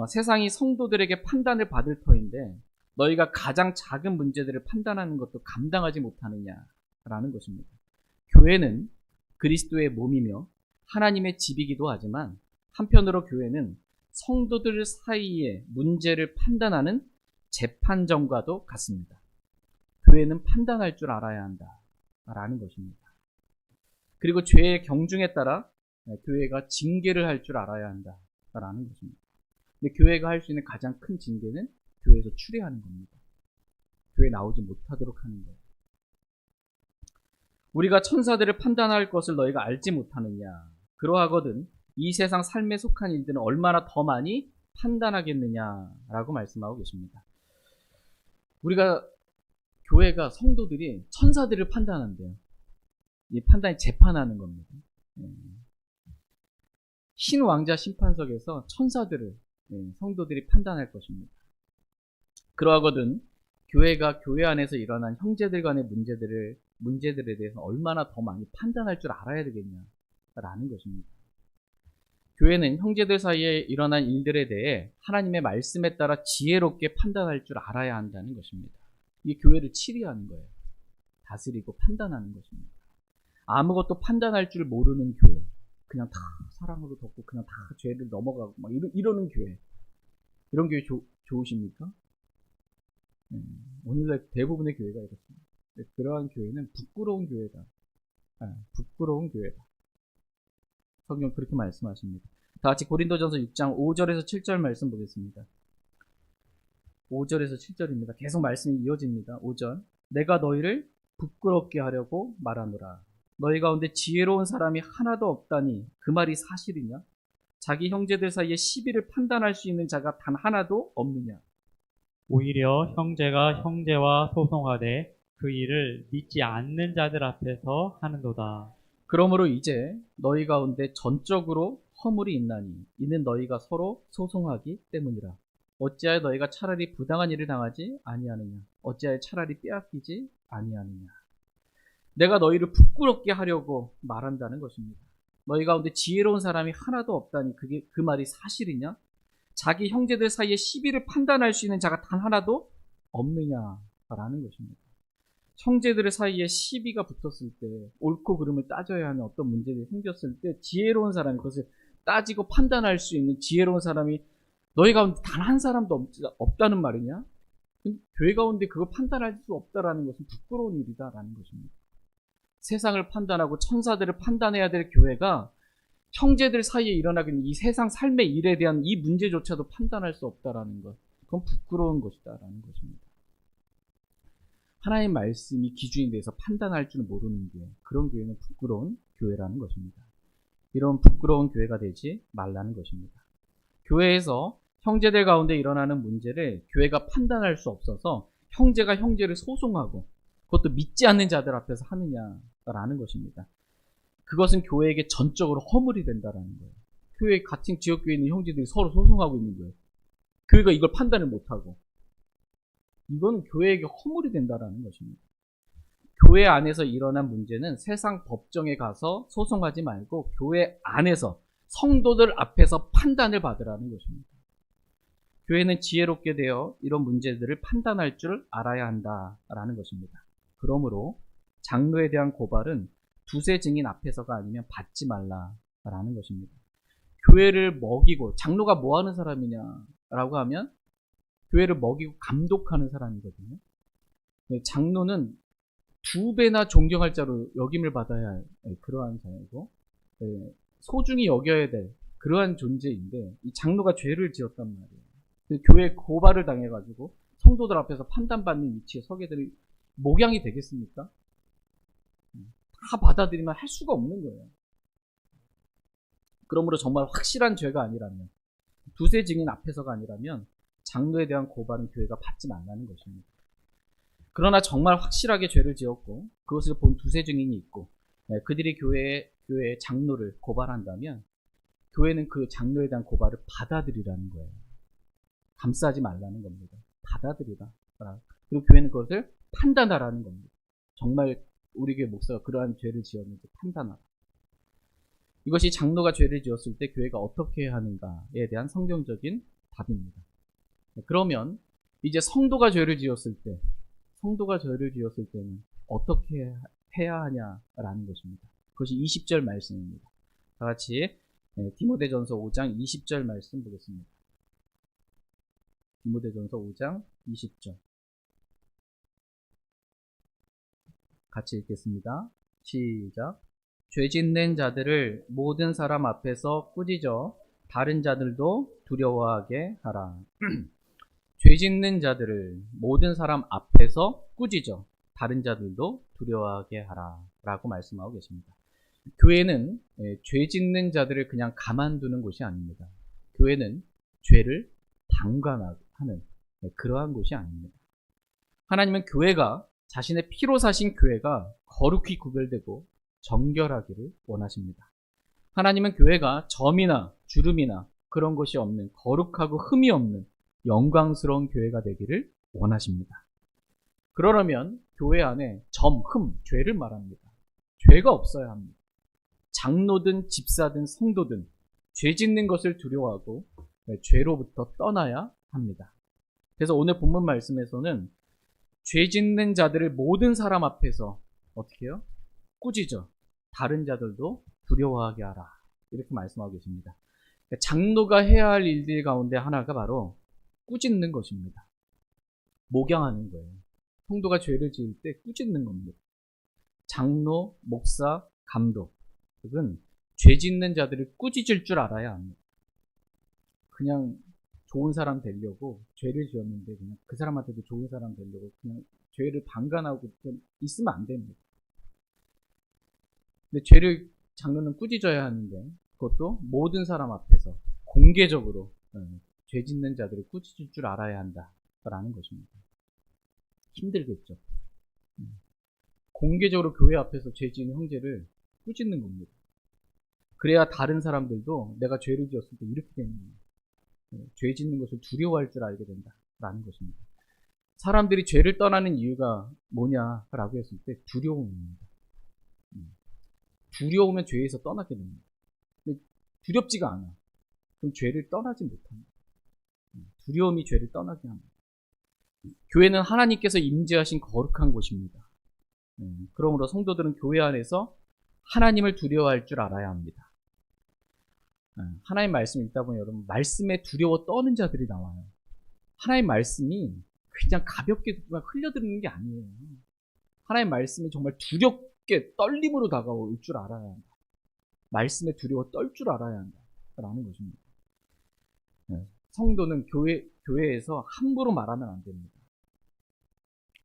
세상이 성도들에게 판단을 받을 터인데 너희가 가장 작은 문제들을 판단하는 것도 감당하지 못하느냐라는 것입니다. 교회는 그리스도의 몸이며 하나님의 집이기도 하지만 한편으로 교회는 성도들 사이의 문제를 판단하는 재판정과도 같습니다. 교회는 판단할 줄 알아야 한다라는 것입니다. 그리고 죄의 경중에 따라 교회가 징계를 할 줄 알아야 한다라는 것입니다. 근데 교회가 할 수 있는 가장 큰 징계는 교회에서 추리하는 겁니다. 교회 나오지 못하도록 하는 거예요. 우리가 천사들을 판단할 것을 너희가 알지 못하느냐? 그러하거든 이 세상 삶에 속한 일들은 얼마나 더 많이 판단하겠느냐라고 말씀하고 계십니다. 우리가 교회가 성도들이 천사들을 판단한대요. 이 판단이 재판하는 겁니다. 신왕자 심판석에서 천사들을 성도들이 판단할 것입니다. 그러하거든 교회가 교회 안에서 일어난 형제들 간의 문제들에 대해서 얼마나 더 많이 판단할 줄 알아야 되겠냐라는 것입니다. 교회는 형제들 사이에 일어난 일들에 대해 하나님의 말씀에 따라 지혜롭게 판단할 줄 알아야 한다는 것입니다. 이게 교회를 치리하는 거예요. 다스리고 판단하는 것입니다. 아무것도 판단할 줄 모르는 교회, 그냥 다 사랑으로 덮고 그냥 다 죄를 넘어가고 막 이러는 교회, 이런 교회 좋으십니까? 오늘날 대부분의 교회가 이렇습니다. 그러한 교회는 부끄러운 교회다. 부끄러운 교회다. 성경 그렇게 말씀하십니다. 다 같이 고린도전서 6장 5절에서 7절 말씀 보겠습니다. 5절에서 7절입니다. 계속 말씀이 이어집니다. 5절. 내가 너희를 부끄럽게 하려고 말하노라. 너희 가운데 지혜로운 사람이 하나도 없다니 그 말이 사실이냐? 자기 형제들 사이에 시비를 판단할 수 있는 자가 단 하나도 없느냐? 오히려 형제가 형제와 소송하되 그 일을 믿지 않는 자들 앞에서 하는도다. 그러므로 이제 너희 가운데 전적으로 허물이 있나니 이는 너희가 서로 소송하기 때문이라. 어찌하여 너희가 차라리 부당한 일을 당하지 아니하느냐? 어찌하여 차라리 빼앗기지 아니하느냐? 내가 너희를 부끄럽게 하려고 말한다는 것입니다. 너희 가운데 지혜로운 사람이 하나도 없다니 그 말이 사실이냐? 자기 형제들 사이에 시비를 판단할 수 있는 자가 단 하나도 없느냐라는 것입니다. 형제들 사이에 시비가 붙었을 때 옳고 그름을 따져야 하는 어떤 문제들이 생겼을 때 지혜로운 사람이 그것을 따지고 판단할 수 있는 지혜로운 사람이 너희 가운데 단 한 사람도 없다는 말이냐? 교회 가운데 그거 판단할 수 없다라는 것은 부끄러운 일이다라는 것입니다. 세상을 판단하고 천사들을 판단해야 될 교회가 형제들 사이에 일어나고 있는 이 세상 삶의 일에 대한 이 문제조차도 판단할 수 없다라는 것, 그건 부끄러운 것이다라는 것입니다. 하나님의 말씀이 기준에 대해서 판단할 줄 모르는 교회, 그런 교회는 부끄러운 교회라는 것입니다. 이런 부끄러운 교회가 되지 말라는 것입니다. 교회에서 형제들 가운데 일어나는 문제를 교회가 판단할 수 없어서 형제가 형제를 소송하고 그것도 믿지 않는 자들 앞에서 하느냐라는 것입니다. 그것은 교회에게 전적으로 허물이 된다라는 거예요. 교회 같은 지역교회에 있는 형제들이 서로 소송하고 있는 거예요. 교회가 이걸 판단을 못하고. 이거는 교회에게 허물이 된다라는 것입니다. 교회 안에서 일어난 문제는 세상 법정에 가서 소송하지 말고 교회 안에서 성도들 앞에서 판단을 받으라는 것입니다. 교회는 지혜롭게 되어 이런 문제들을 판단할 줄 알아야 한다라는 것입니다. 그러므로 장로에 대한 고발은 두세 증인 앞에서가 아니면 받지 말라라는 것입니다. 교회를 먹이고, 장로가 뭐 하는 사람이냐라고 하면 교회를 먹이고 감독하는 사람이거든요. 장로는 두 배나 존경할 자로 여김을 받아야 할 그러한 자이고, 소중히 여겨야 될 그러한 존재인데, 이 장로가 죄를 지었단 말이에요. 교회 고발을 당해가지고 성도들 앞에서 판단받는 위치에 서게 될 모양이 되겠습니까? 다 받아들이면 할 수가 없는 거예요. 그러므로 정말 확실한 죄가 아니라면, 두세 증인 앞에서가 아니라면 장로에 대한 고발은 교회가 받지 말라는 것입니다. 그러나 정말 확실하게 죄를 지었고 그것을 본 두세 증인이 있고 그들이 교회의 장로를 고발한다면 교회는 그 장로에 대한 고발을 받아들이라는 거예요. 감싸지 말라는 겁니다. 받아들이라. 그리고 교회는 그것을 판단하라는 겁니다. 정말 우리 교회 목사가 그러한 죄를 지었는지 판단하라. 이것이 장로가 죄를 지었을 때 교회가 어떻게 해야 하는가에 대한 성경적인 답입니다. 그러면 이제 성도가 죄를 지었을 때는 어떻게 해야 하냐라는 것입니다. 그것이 20절 말씀입니다. 다 같이 디모데전서 5장 20절 말씀 보겠습니다. 디모데전서 5장 20절 같이 읽겠습니다. 시작. 죄 짓는 자들을 모든 사람 앞에서 꾸짖어 다른 자들도 두려워하게 하라. 죄 짓는 자들을 모든 사람 앞에서 꾸짖어 다른 자들도 두려워하게 하라 라고 말씀하고 계십니다. 교회는 죄 짓는 자들을 그냥 가만두는 곳이 아닙니다. 교회는 죄를 방관하는 그러한 곳이 아닙니다. 하나님은 교회가, 자신의 피로 사신 교회가 거룩히 구별되고 정결하기를 원하십니다. 하나님은 교회가 점이나 주름이나 그런 것이 없는 거룩하고 흠이 없는 영광스러운 교회가 되기를 원하십니다. 그러려면 교회 안에 점, 흠, 죄를 말합니다. 죄가 없어야 합니다. 장로든 집사든 성도든 죄 짓는 것을 두려워하고 죄로부터 떠나야 합니다. 그래서 오늘 본문 말씀에서는 죄 짓는 자들을 모든 사람 앞에서 어떻게 해요? 꾸짖어 다른 자들도 두려워하게 하라. 이렇게 말씀하고 계십니다. 장로가 해야 할 일들 가운데 하나가 바로 꾸짖는 것입니다. 모경하는 거예요. 성도가 죄를 지을 때 꾸짖는 겁니다. 장로, 목사, 감독은 죄 짓는 자들을 꾸짖을 줄 알아야 합니다. 그냥 좋은 사람 되려고 죄를 지었는데 그냥 그 사람한테도 좋은 사람 되려고 그냥 죄를 방관하고 있으면 안 됩니다. 근데 죄를 장로는 꾸짖어야 하는데 그것도 모든 사람 앞에서 공개적으로 죄 짓는 자들을 꾸짖을 줄 알아야 한다라는 것입니다. 힘들겠죠. 공개적으로 교회 앞에서 죄 지은 형제를 꾸짖는 겁니다. 그래야 다른 사람들도 내가 죄를 지었을 때 이렇게 되는 거예요. 죄 짓는 것을 두려워할 줄 알게 된다라는 것입니다. 사람들이 죄를 떠나는 이유가 뭐냐라고 했을 때 두려움입니다. 두려우면 죄에서 떠나게 됩니다. 근데 두렵지가 않아. 그럼 죄를 떠나지 못합니다. 두려움이 죄를 떠나게 합니다. 교회는 하나님께서 임재하신 거룩한 곳입니다. 그러므로 성도들은 교회 안에서 하나님을 두려워할 줄 알아야 합니다. 하나님 말씀 읽다 보면 여러분 말씀에 두려워 떠는 자들이 나와요. 하나님 말씀이 그냥 가볍게 흘려드리는 게 아니에요. 하나님 말씀이 정말 두렵게 떨림으로 다가올 줄 알아야 한다. 말씀에 두려워 떨 줄 알아야 한다라는 것입니다. 성도는 교회에서 함부로 말하면 안 됩니다.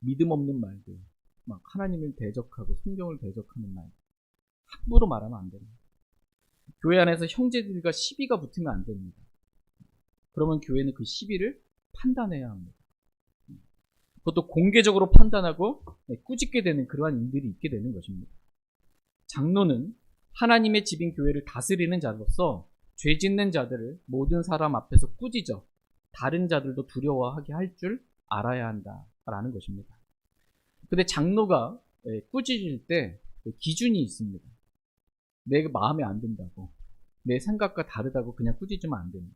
믿음 없는 말들, 막 하나님을 대적하고 성경을 대적하는 말, 함부로 말하면 안 됩니다. 교회 안에서 형제들과 시비가 붙으면 안 됩니다. 그러면 교회는 그 시비를 판단해야 합니다. 그것도 공개적으로 판단하고 꾸짖게 되는 그러한 일들이 있게 되는 것입니다. 장로는 하나님의 집인 교회를 다스리는 자로서 죄 짓는 자들을 모든 사람 앞에서 꾸짖어 다른 자들도 두려워하게 할 줄 알아야 한다라는 것입니다. 근데 장로가 꾸짖을 때 기준이 있습니다. 내 마음에 안 든다고, 내 생각과 다르다고 그냥 꾸짖으면 안 됩니다.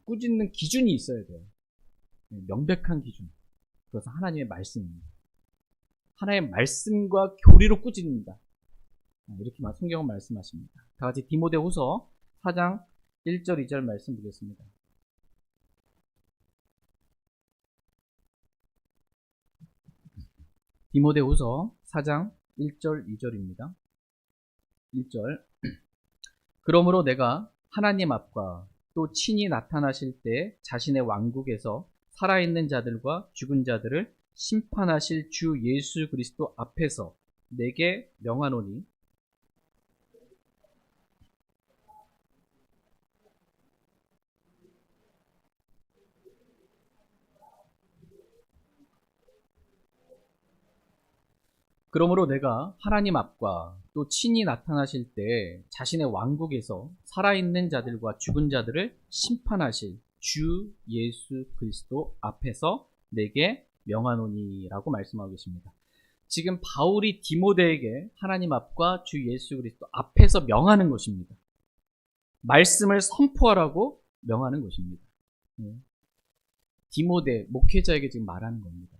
꾸짖는 기준이 있어야 돼요. 명백한 기준. 그것은 하나님의 말씀입니다. 하나님의 말씀과 교리로 꾸짖는다. 이렇게 성경은 말씀하십니다. 다 같이 디모데후서 4장 1절 2절 말씀 보겠습니다. 디모데후서 4장 1절 2절입니다. 1절 그러므로 내가 하나님 앞과 또 친히 나타나실 때 자신의 왕국에서 살아있는 자들과 죽은 자들을 심판하실 주 예수 그리스도 앞에서 내게 명하노니 그러므로 내가 하나님 앞과 또 친히 나타나실 때 자신의 왕국에서 살아있는 자들과 죽은 자들을 심판하실 주 예수 그리스도 앞에서 내게 명하노니라고 말씀하고 계십니다. 지금 바울이 디모데에게 하나님 앞과 주 예수 그리스도 앞에서 명하는 것입니다. 말씀을 선포하라고 명하는 것입니다. 디모데 목회자에게 지금 말하는 겁니다.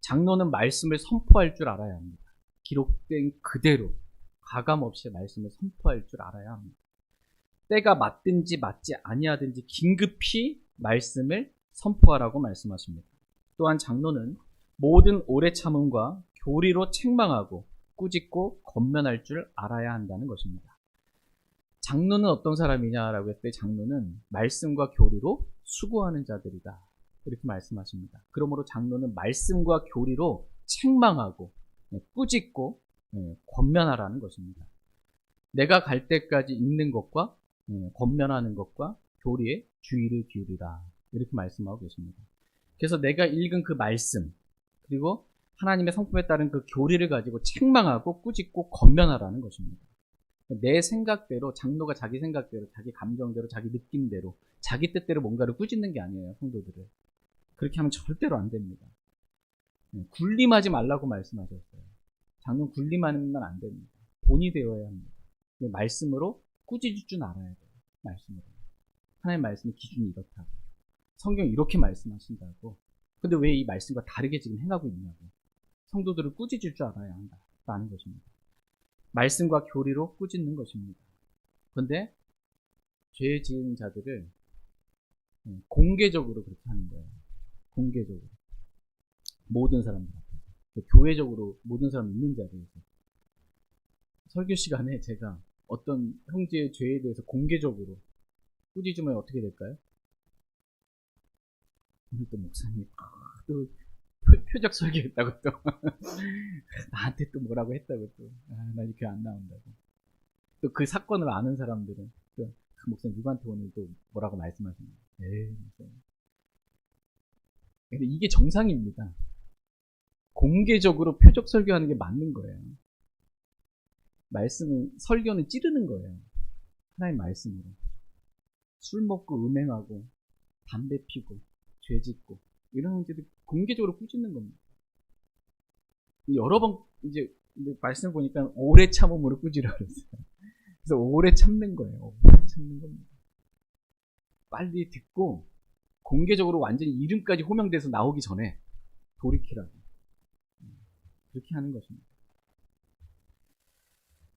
장로는 말씀을 선포할 줄 알아야 합니다. 기록된 그대로 가감없이 말씀을 선포할 줄 알아야 합니다. 때가 맞든지 맞지 아니하든지 긴급히 말씀을 선포하라고 말씀하십니다. 또한 장로는 모든 오래 참음과 교리로 책망하고 꾸짖고 권면할 줄 알아야 한다는 것입니다. 장로는 어떤 사람이냐라고 했을 때 장로는 말씀과 교리로 수고하는 자들이다. 이렇게 말씀하십니다. 그러므로 장로는 말씀과 교리로 책망하고 꾸짖고 권면하라는 것입니다. 내가 갈 때까지 읽는 것과 권면하는 것과 교리에 주의를 기울이라. 이렇게 말씀하고 계십니다. 그래서 내가 읽은 그 말씀 그리고 하나님의 성품에 따른 그 교리를 가지고 책망하고 꾸짖고 권면하라는 것입니다. 내 생각대로 장로가 자기 생각대로 자기 감정대로 자기 느낌대로 자기 뜻대로 뭔가를 꾸짖는 게 아니에요. 성도들을. 그렇게 하면 절대로 안 됩니다. 군림하지 말라고 말씀하셨어요. 장로는 군림하면 안 됩니다. 본이 되어야 합니다. 말씀으로 꾸짖을 줄 알아야 돼요. 말씀으로. 하나님의 말씀의 기준이 이렇다고. 성경이 이렇게 말씀하신다고. 근데 왜 이 말씀과 다르게 지금 행하고 있냐고. 성도들을 꾸짖을 줄 알아야 한다라는 것입니다. 말씀과 교리로 꾸짖는 것입니다. 그런데 죄 지은 자들을 공개적으로 그렇게 하는 거예요. 공개적으로. 모든 사람들 앞에서. 교회적으로 모든 사람 있는 자리에서. 설교 시간에 제가 어떤 형제의 죄에 대해서 공개적으로 꾸짖으면 어떻게 될까요? 오늘 또 목사님 또 표적 설교했다고 또 나한테 또 뭐라고 했다고 또 나 이렇게 안 나온다고. 또 그 사건을 아는 사람들은 또 그 목사님 누구한테 오늘 또 뭐라고 말씀하시는 거예요. 에이 목사님. 근데 이게 정상입니다. 공개적으로 표적 설교하는 게 맞는 거예요. 말씀은 설교는 찌르는 거예요. 하나님 말씀으로. 술 먹고 음행하고 담배 피고 죄 짓고 이런 형제들 공개적으로 꾸짖는 겁니다. 여러 번 이제 말씀 보니까 오래 참음으로 꾸짖으라 그랬어요. 그래서 오래 참는 거예요. 오래 참는 겁니다. 빨리 듣고 공개적으로 완전히 이름까지 호명돼서 나오기 전에 돌이키라고. 그렇게 하는 것입니다.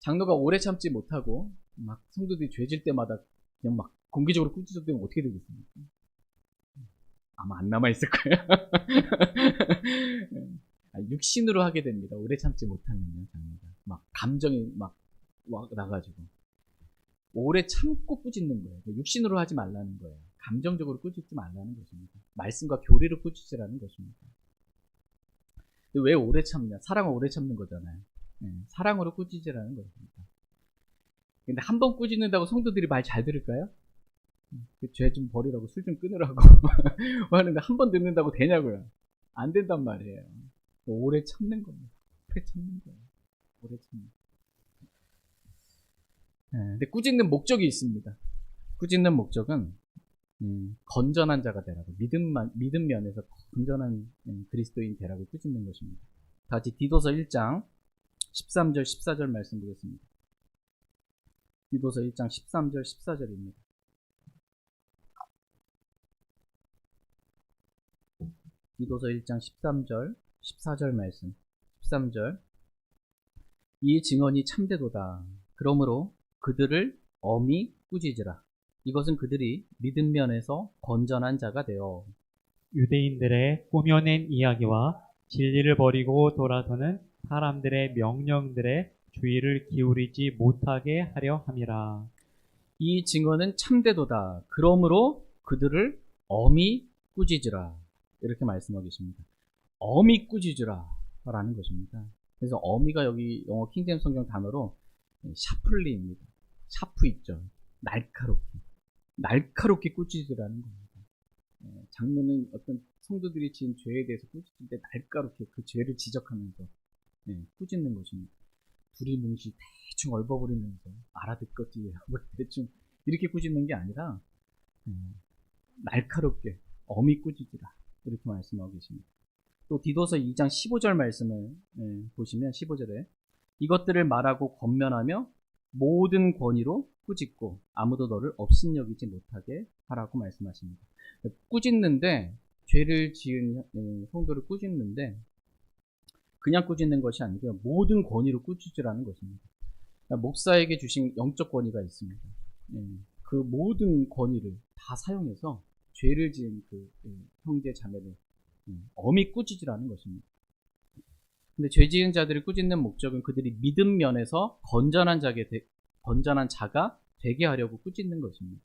장로가 오래 참지 못하고 막 성도들이 죄질 때마다 그냥 막 공개적으로 꾸짖었다면 어떻게 되겠습니까? 아마 안 남아있을 거예요. 육신으로 하게 됩니다. 오래 참지 못하면요, 장로가. 막 감정이 막 나가지고. 오래 참고 꾸짖는 거예요. 육신으로 하지 말라는 거예요. 감정적으로 꾸짖지 말라는 것입니다. 말씀과 교리로 꾸짖으라는 것입니다. 왜 오래 참냐? 사랑을 오래 참는 거잖아요. 사랑으로 꾸짖으라는 것입니다. 근데 한 번 꾸짖는다고 성도들이 말 잘 들을까요? 그 죄 좀 버리라고 술 좀 끊으라고 하는데 한 번 듣는다고 되냐고요? 안 된단 말이에요. 오래 참는 겁니다. 오래 참는 거예요. 오래 참는. 근데 꾸짖는 목적이 있습니다. 꾸짖는 목적은 건전한 자가 되라고 믿음 면에서 건전한 그리스도인이 되라고 꾸짖는 것입니다. 다시 디도서 1장 13절 14절 말씀 보겠습니다. 디도서 1장 13절 14절입니다. 디도서 1장 13절, 14절 말씀. 13절. 이 증언이 참되도다. 그러므로 그들을 엄히 꾸짖으라. 이것은 그들이 믿음 면에서 건전한 자가 되어 유대인들의 꾸며낸 이야기와 진리를 버리고 돌아서는 사람들의 명령들에 주의를 기울이지 못하게 하려 함이라. 이 증언은 참되도다. 그러므로 그들을 엄히 꾸짖으라. 이렇게 말씀하고 계십니다. 엄히 꾸짖으라 라는 것입니다. 그래서 어미가 여기 영어 킹제임스 성경 단어로 샤플리입니다. 샤프 있죠. 날카롭게 꾸짖으라는 겁니다. 장로는 어떤 성도들이 지은 죄에 대해서 꾸짖을 때 날카롭게 그 죄를 지적하면서 꾸짖는 것입니다. 두리뭉실 대충 얼버무리면서 알아듣겠지 하고 대충 이렇게 꾸짖는 게 아니라 날카롭게 엄히 꾸짖으라 이렇게 말씀하고 계십니다. 또 디도서 2장 15절 말씀을 보시면 15절에 이것들을 말하고 권면하며 모든 권위로 꾸짖고 아무도 너를 업신여기지 못하게 하라고 말씀하십니다. 꾸짖는데 죄를 지은 성도를 꾸짖는데 그냥 꾸짖는 것이 아니고요. 모든 권위로 꾸짖으라는 것입니다. 그러니까 목사에게 주신 영적 권위가 있습니다. 그 모든 권위를 다 사용해서 죄를 지은 그 형제 자매를 엄히 꾸짖으라는 것입니다. 근데 죄 지은 자들을 꾸짖는 목적은 그들이 믿음 면에서 건전한 자가 되게 하려고 꾸짖는 것입니다.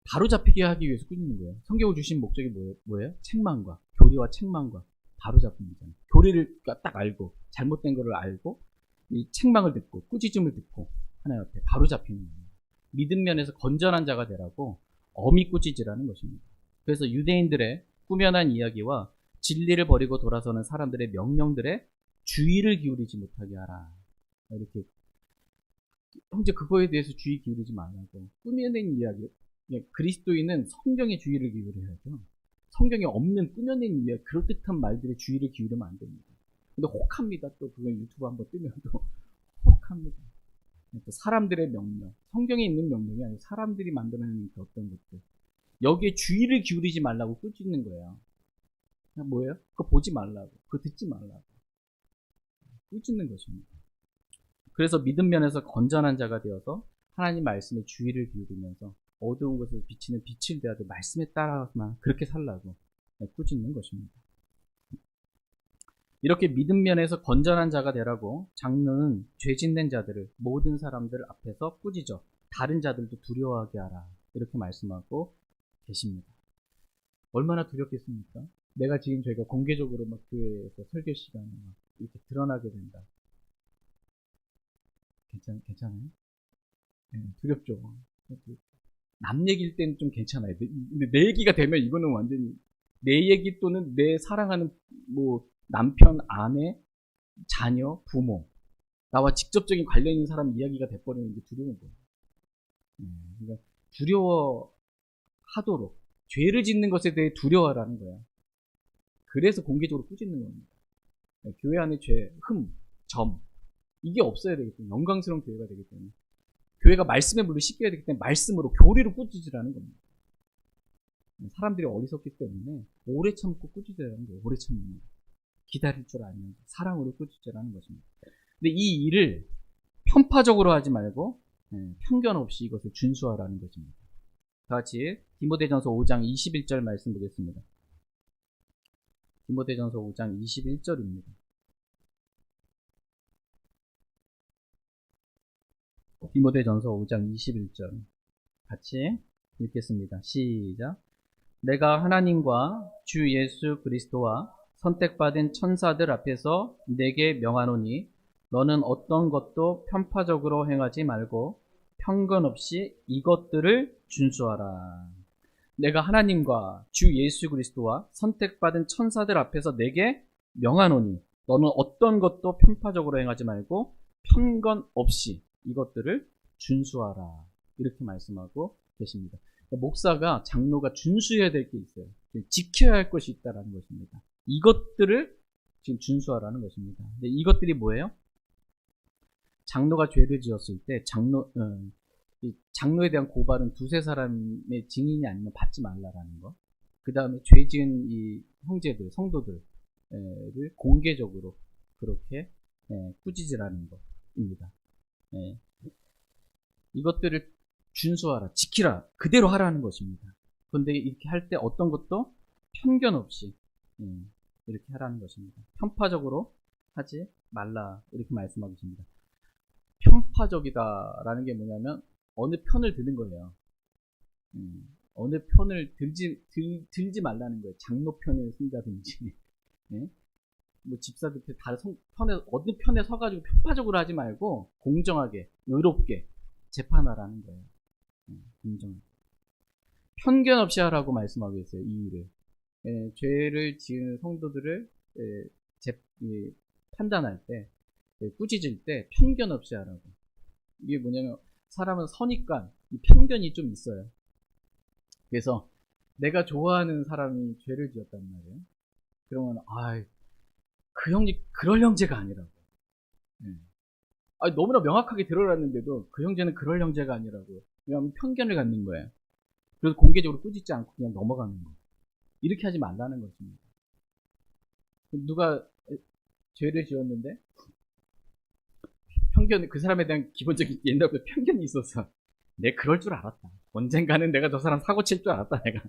바로 잡히게 하기 위해서 꾸짖는 거예요. 성경을 주신 목적이 뭐예요? 책망과 교리와 책망과 바로 잡힙니다. 교리를 딱 알고 잘못된 것을 알고 이 책망을 듣고 꾸짖음을 듣고 하나님 앞에 바로 잡히는 거예요. 믿음 면에서 건전한 자가 되라고 엄히 꾸짖으라는 것입니다. 그래서 유대인들의 꾸며난 이야기와 진리를 버리고 돌아서는 사람들의 명령들에 주의를 기울이지 못하게 하라. 이렇게 형제 그거에 대해서 주의 기울이지 말라고 꾸며낸 이야기. 그리스도인은 성경에 주의를 기울여야죠. 성경에 없는 꾸며낸 이야기, 그럴듯한 말들에 주의를 기울이면 안 됩니다. 근데 혹합니다. 또 그건 유튜브 한번 뜨면 또 혹합니다. 사람들의 명령, 성경에 있는 명령이 아니라 사람들이 만들어내는 그 어떤 것들. 여기에 주의를 기울이지 말라고 꾸짖는 거예요. 그냥 뭐예요? 그거 보지 말라고, 그거 듣지 말라고 꾸짖는 것입니다. 그래서 믿음 면에서 건전한 자가 되어서 하나님 말씀에 주의를 기울이면서 어두운 것을 비치는 빛을 대하듯 말씀에 따라만 그렇게 살라고 꾸짖는 것입니다. 이렇게 믿음 면에서 건전한 자가 되라고 장로는 죄 짓는 자들을 모든 사람들 앞에서 꾸짖어 다른 자들도 두려워하게 하라 이렇게 말씀하고 계십니다. 얼마나 두렵겠습니까? 내가 지은 죄가 공개적으로 막 교회에서 설교 시간에 막 이렇게 드러나게 된다. 괜찮아요? 두렵죠. 남 얘기일 때는 좀 괜찮아요. 근데 내 얘기가 되면 이거는 완전히 내 얘기 또는 내 사랑하는 뭐 남편, 아내, 자녀, 부모 나와 직접적인 관련 있는 사람 이야기가 돼버리면 이제 두려운 거예요. 그러니까 두려워하도록 죄를 짓는 것에 대해 두려워하라는 거야. 그래서 공개적으로 꾸짖는 겁니다. 교회 안에 죄, 점 이게 없어야 되기 때문에 영광스러운 교회가 되기 때문에 교회가 말씀의 물을 씻겨야 되기 때문에 말씀으로 교리로 꾸짖으라는 겁니다. 사람들이 어리석기 때문에 오래 참고 꾸짖으라는 거예요. 오래 참는 거. 기다릴 줄 아는 사랑으로 꾸짖으라는 것입니다. 근데 이 일을 편파적으로 하지 말고 편견 없이 이것을 준수하라는 것입니다. 다 같이 디모데전서 5장 21절 말씀 보겠습니다. 디모데전서 5장 21절입니다. 디모데전서 5장 21절 같이 읽겠습니다. 시작. 내가 하나님과 주 예수 그리스도와 선택받은 천사들 앞에서 내게 명하노니 너는 어떤 것도 편파적으로 행하지 말고 편견 없이 이것들을 준수하라. 내가 하나님과 주 예수 그리스도와 선택받은 천사들 앞에서 내게 명하노니 너는 어떤 것도 편파적으로 행하지 말고 편견 없이 이것들을 준수하라. 이렇게 말씀하고 계십니다. 목사가, 장로가 준수해야 될 게 있어요. 지켜야 할 것이 있다는 것입니다. 이것들을 지금 준수하라는 것입니다. 근데 이것들이 뭐예요? 장로가 죄를 지었을 때 장로에 대한 고발은 두세 사람의 증인이 아니면 받지 말라라는 거. 그 다음에 죄 지은 이 형제들, 성도들을 공개적으로 그렇게 꾸짖으라는 것입니다. 이것들을 준수하라, 지키라, 그대로 하라는 것입니다. 그런데 이렇게 할 때 어떤 것도 편견 없이 이렇게 하라는 것입니다. 편파적으로 하지 말라, 이렇게 말씀하고 있습니다. 편파적이다라는 게 뭐냐면 어느 편을 드는 거예요. 어느 편을 들지 말라는 거예요. 장로 편에 쓴다든지, 뭐 집사들 다른 편에 어느 편에 서가지고 편파적으로 하지 말고 공정하게, 의롭게 재판하라는 거예요. 공정. 편견 없이 하라고 말씀하고 있어요. 이 일을. 죄를 지은 성도들을 판단할 때, 꾸짖을 때 편견 없이 하라고. 이게 뭐냐면 사람은 선입관, 이 편견이 좀 있어요. 그래서 내가 좋아하는 사람이 죄를 지었단 말이에요. 그러면 그 형제 그럴 형제가 아니라고. 너무나 명확하게 드러났는데도 그 형제는 그럴 형제가 아니라고. 왜냐하면 편견을 갖는 거예요. 그래서 공개적으로 꾸짖지 않고 그냥 넘어가는 거예요. 이렇게 하지 말라는 것입니다. 누가 죄를 지었는데 그 사람에 대한 기본적인 옛날부터 편견이 있어서 내 그럴 줄 알았다. 언젠가는 내가 저 사람 사고 칠 줄 알았다. 내가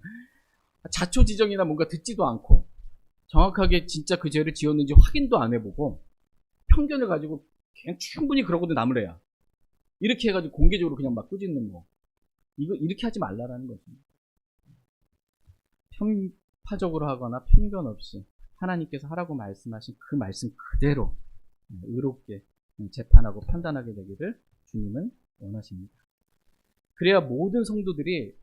자초지정이나 뭔가 듣지도 않고 정확하게 진짜 그 죄를 지었는지 확인도 안 해보고 편견을 가지고 그냥 충분히 그러고도 남으래야. 이렇게 해가지고 공개적으로 그냥 막 꾸짖는 거. 이렇게 하지 말라라는 것입니다. 편파적으로 하거나 편견 없이 하나님께서 하라고 말씀하신 그 말씀 그대로 의롭게 재판하고 판단하게 되기를 주님은 원하십니다. 그래야 모든 성도들이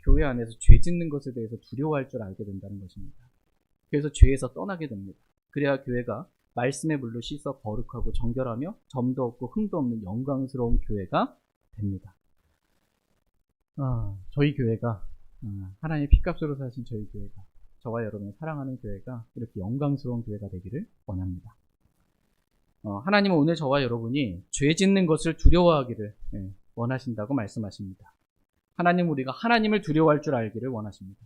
교회 안에서 죄 짓는 것에 대해서 두려워할 줄 알게 된다는 것입니다. 그래서 죄에서 떠나게 됩니다. 그래야 교회가 말씀의 물로 씻어 거룩하고 정결하며 점도 없고 흠도 없는 영광스러운 교회가 됩니다. 저희 교회가 하나님의 피값으로 사신 저희 교회가, 저와 여러분을 사랑하는 교회가 이렇게 영광스러운 교회가 되기를 원합니다. 하나님은 오늘 저와 여러분이 죄 짓는 것을 두려워하기를 원하신다고 말씀하십니다. 하나님, 우리가 하나님을 두려워할 줄 알기를 원하십니다.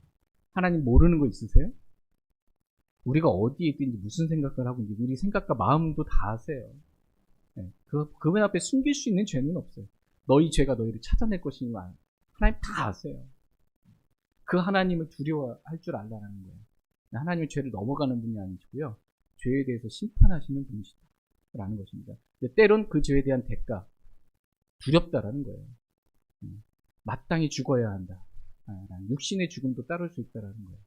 하나님 모르는 거 있으세요? 우리가 어디에 있든지 무슨 생각을 하고 있는지 우리 생각과 마음도 다 아세요. 그분 앞에 숨길 수 있는 죄는 없어요. 너희 죄가 너희를 찾아낼 것이니만 하나님 다 아세요. 그 하나님을 두려워할 줄 알라는 거예요. 하나님은 죄를 넘어가는 분이 아니시고요, 죄에 대해서 심판하시는 분이시다라는 것입니다. 근데 때론 그 죄에 대한 대가, 두렵다라는 거예요. 마땅히 죽어야 한다. 육신의 죽음도 따를 수 있다라는 거예요.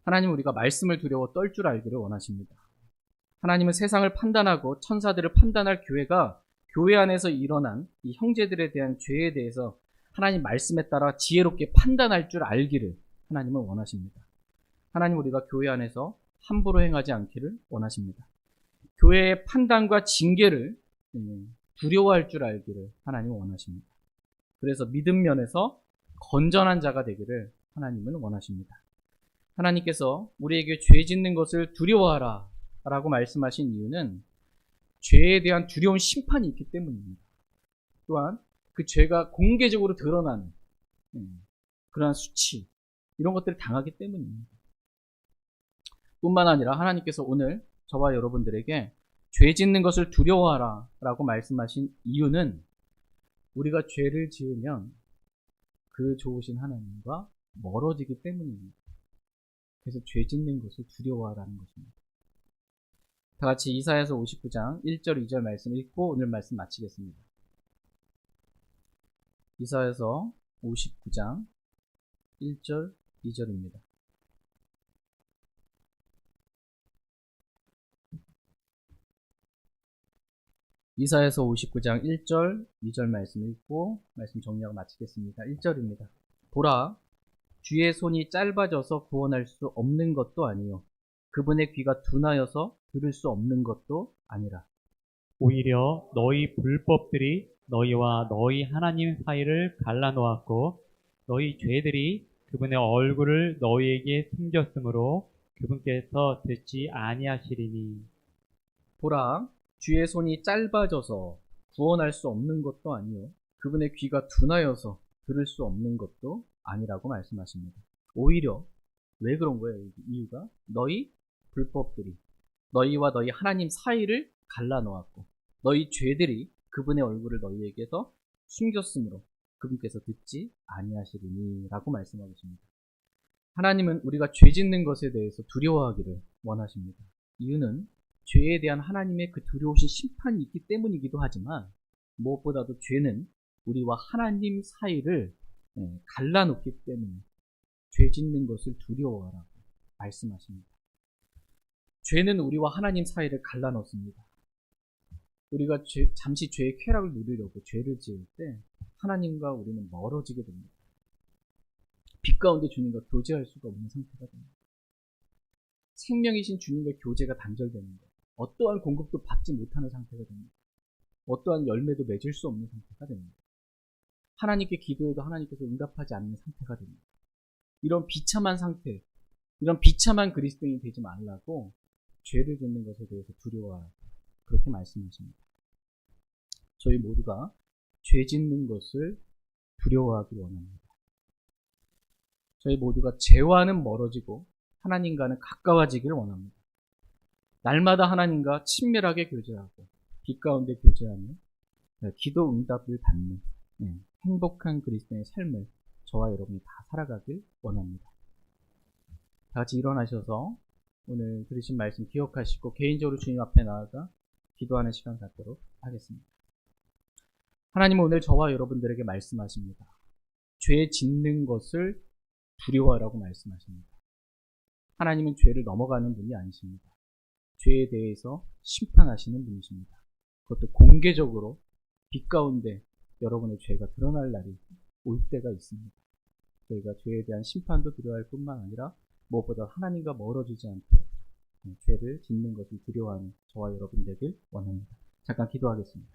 하나님은 우리가 말씀을 두려워 떨 줄 알기를 원하십니다. 하나님은 세상을 판단하고 천사들을 판단할 교회가 교회 안에서 일어난 이 형제들에 대한 죄에 대해서 하나님 말씀에 따라 지혜롭게 판단할 줄 알기를 하나님은 원하십니다. 하나님, 우리가 교회 안에서 함부로 행하지 않기를 원하십니다. 교회의 판단과 징계를 두려워할 줄 알기를 하나님은 원하십니다. 그래서 믿음 면에서 건전한 자가 되기를 하나님은 원하십니다. 하나님께서 우리에게 죄 짓는 것을 두려워하라 라고 말씀하신 이유는 죄에 대한 두려운 심판이 있기 때문입니다. 또한 그 죄가 공개적으로 드러나는 그러한 수치, 이런 것들을 당하기 때문입니다. 뿐만 아니라 하나님께서 오늘 저와 여러분들에게 죄 짓는 것을 두려워하라 라고 말씀하신 이유는 우리가 죄를 지으면 그 좋으신 하나님과 멀어지기 때문입니다. 그래서 죄 짓는 것을 두려워하라는 것입니다. 다 같이 이사야서 59장 1절 2절 말씀 읽고 오늘 말씀 마치겠습니다. 이사야서 59장 1절 2절입니다. 이사야서 59장 1절 2절 말씀 읽고 말씀 정리하고 마치겠습니다. 1절입니다. 보라, 주의 손이 짧아져서 구원할 수 없는 것도 아니요, 그분의 귀가 둔하여서 들을 수 없는 것도 아니라. 오히려 너희 불법들이 너희와 너희 하나님 사이를 갈라놓았고 너희 죄들이 그분의 얼굴을 너희에게 숨겼으므로 그분께서 듣지 아니하시리니. 보라, 주의 손이 짧아져서 구원할 수 없는 것도 아니요, 그분의 귀가 둔하여서 들을 수 없는 것도 아니라고 말씀하십니다. 오히려 왜 그런 거예요? 이유가 너희 불법들이 너희와 너희 하나님 사이를 갈라놓았고 너희 죄들이 그분의 얼굴을 너희에게서 숨겼으므로 그분께서 듣지 아니하시리니 라고 말씀하고 있습니다. 하나님은 우리가 죄 짓는 것에 대해서 두려워하기를 원하십니다. 이유는 죄에 대한 하나님의 그 두려우신 심판이 있기 때문이기도 하지만 무엇보다도 죄는 우리와 하나님 사이를 갈라놓기 때문에 죄 짓는 것을 두려워하라고 말씀하십니다. 죄는 우리와 하나님 사이를 갈라놓습니다. 우리가 잠시 죄의 쾌락을 누리려고 죄를 지을 때 하나님과 우리는 멀어지게 됩니다. 빛 가운데 주님과 교제할 수가 없는 상태가 됩니다. 생명이신 주님과 교제가 단절되는 거예요. 어떠한 공급도 받지 못하는 상태가 됩니다. 어떠한 열매도 맺을 수 없는 상태가 됩니다. 하나님께 기도해도 하나님께서 응답하지 않는 상태가 됩니다. 이런 비참한 상태, 이런 비참한 그리스도인이 되지 말라고 죄를 짓는 것에 대해서 두려워하라고 그렇게 말씀하십니다. 저희 모두가 죄 짓는 것을 두려워하기 원합니다. 저희 모두가 죄와는 멀어지고 하나님과는 가까워지기를 원합니다. 날마다 하나님과 친밀하게 교제하고 빛 가운데 교제하며 기도 응답을 받는 행복한 그리스도의 삶을 저와 여러분이 다 살아가길 원합니다. 다 같이 일어나셔서 오늘 들으신 말씀 기억하시고 개인적으로 주님 앞에 나아가 기도하는 시간 갖도록 하겠습니다. 하나님은 오늘 저와 여러분들에게 말씀하십니다. 죄 짓는 것을 두려워하라고 말씀하십니다. 하나님은 죄를 넘어가는 분이 아니십니다. 죄에 대해서 심판하시는 분이십니다. 그것도 공개적으로 빛 가운데 여러분의 죄가 드러날 날이 올 때가 있습니다. 저희가 죄에 대한 심판도 두려워할 뿐만 아니라 무엇보다 하나님과 멀어지지 않도록 죄를 짓는 것을 두려워하는 저와 여러분 되길 원합니다. 잠깐 기도하겠습니다.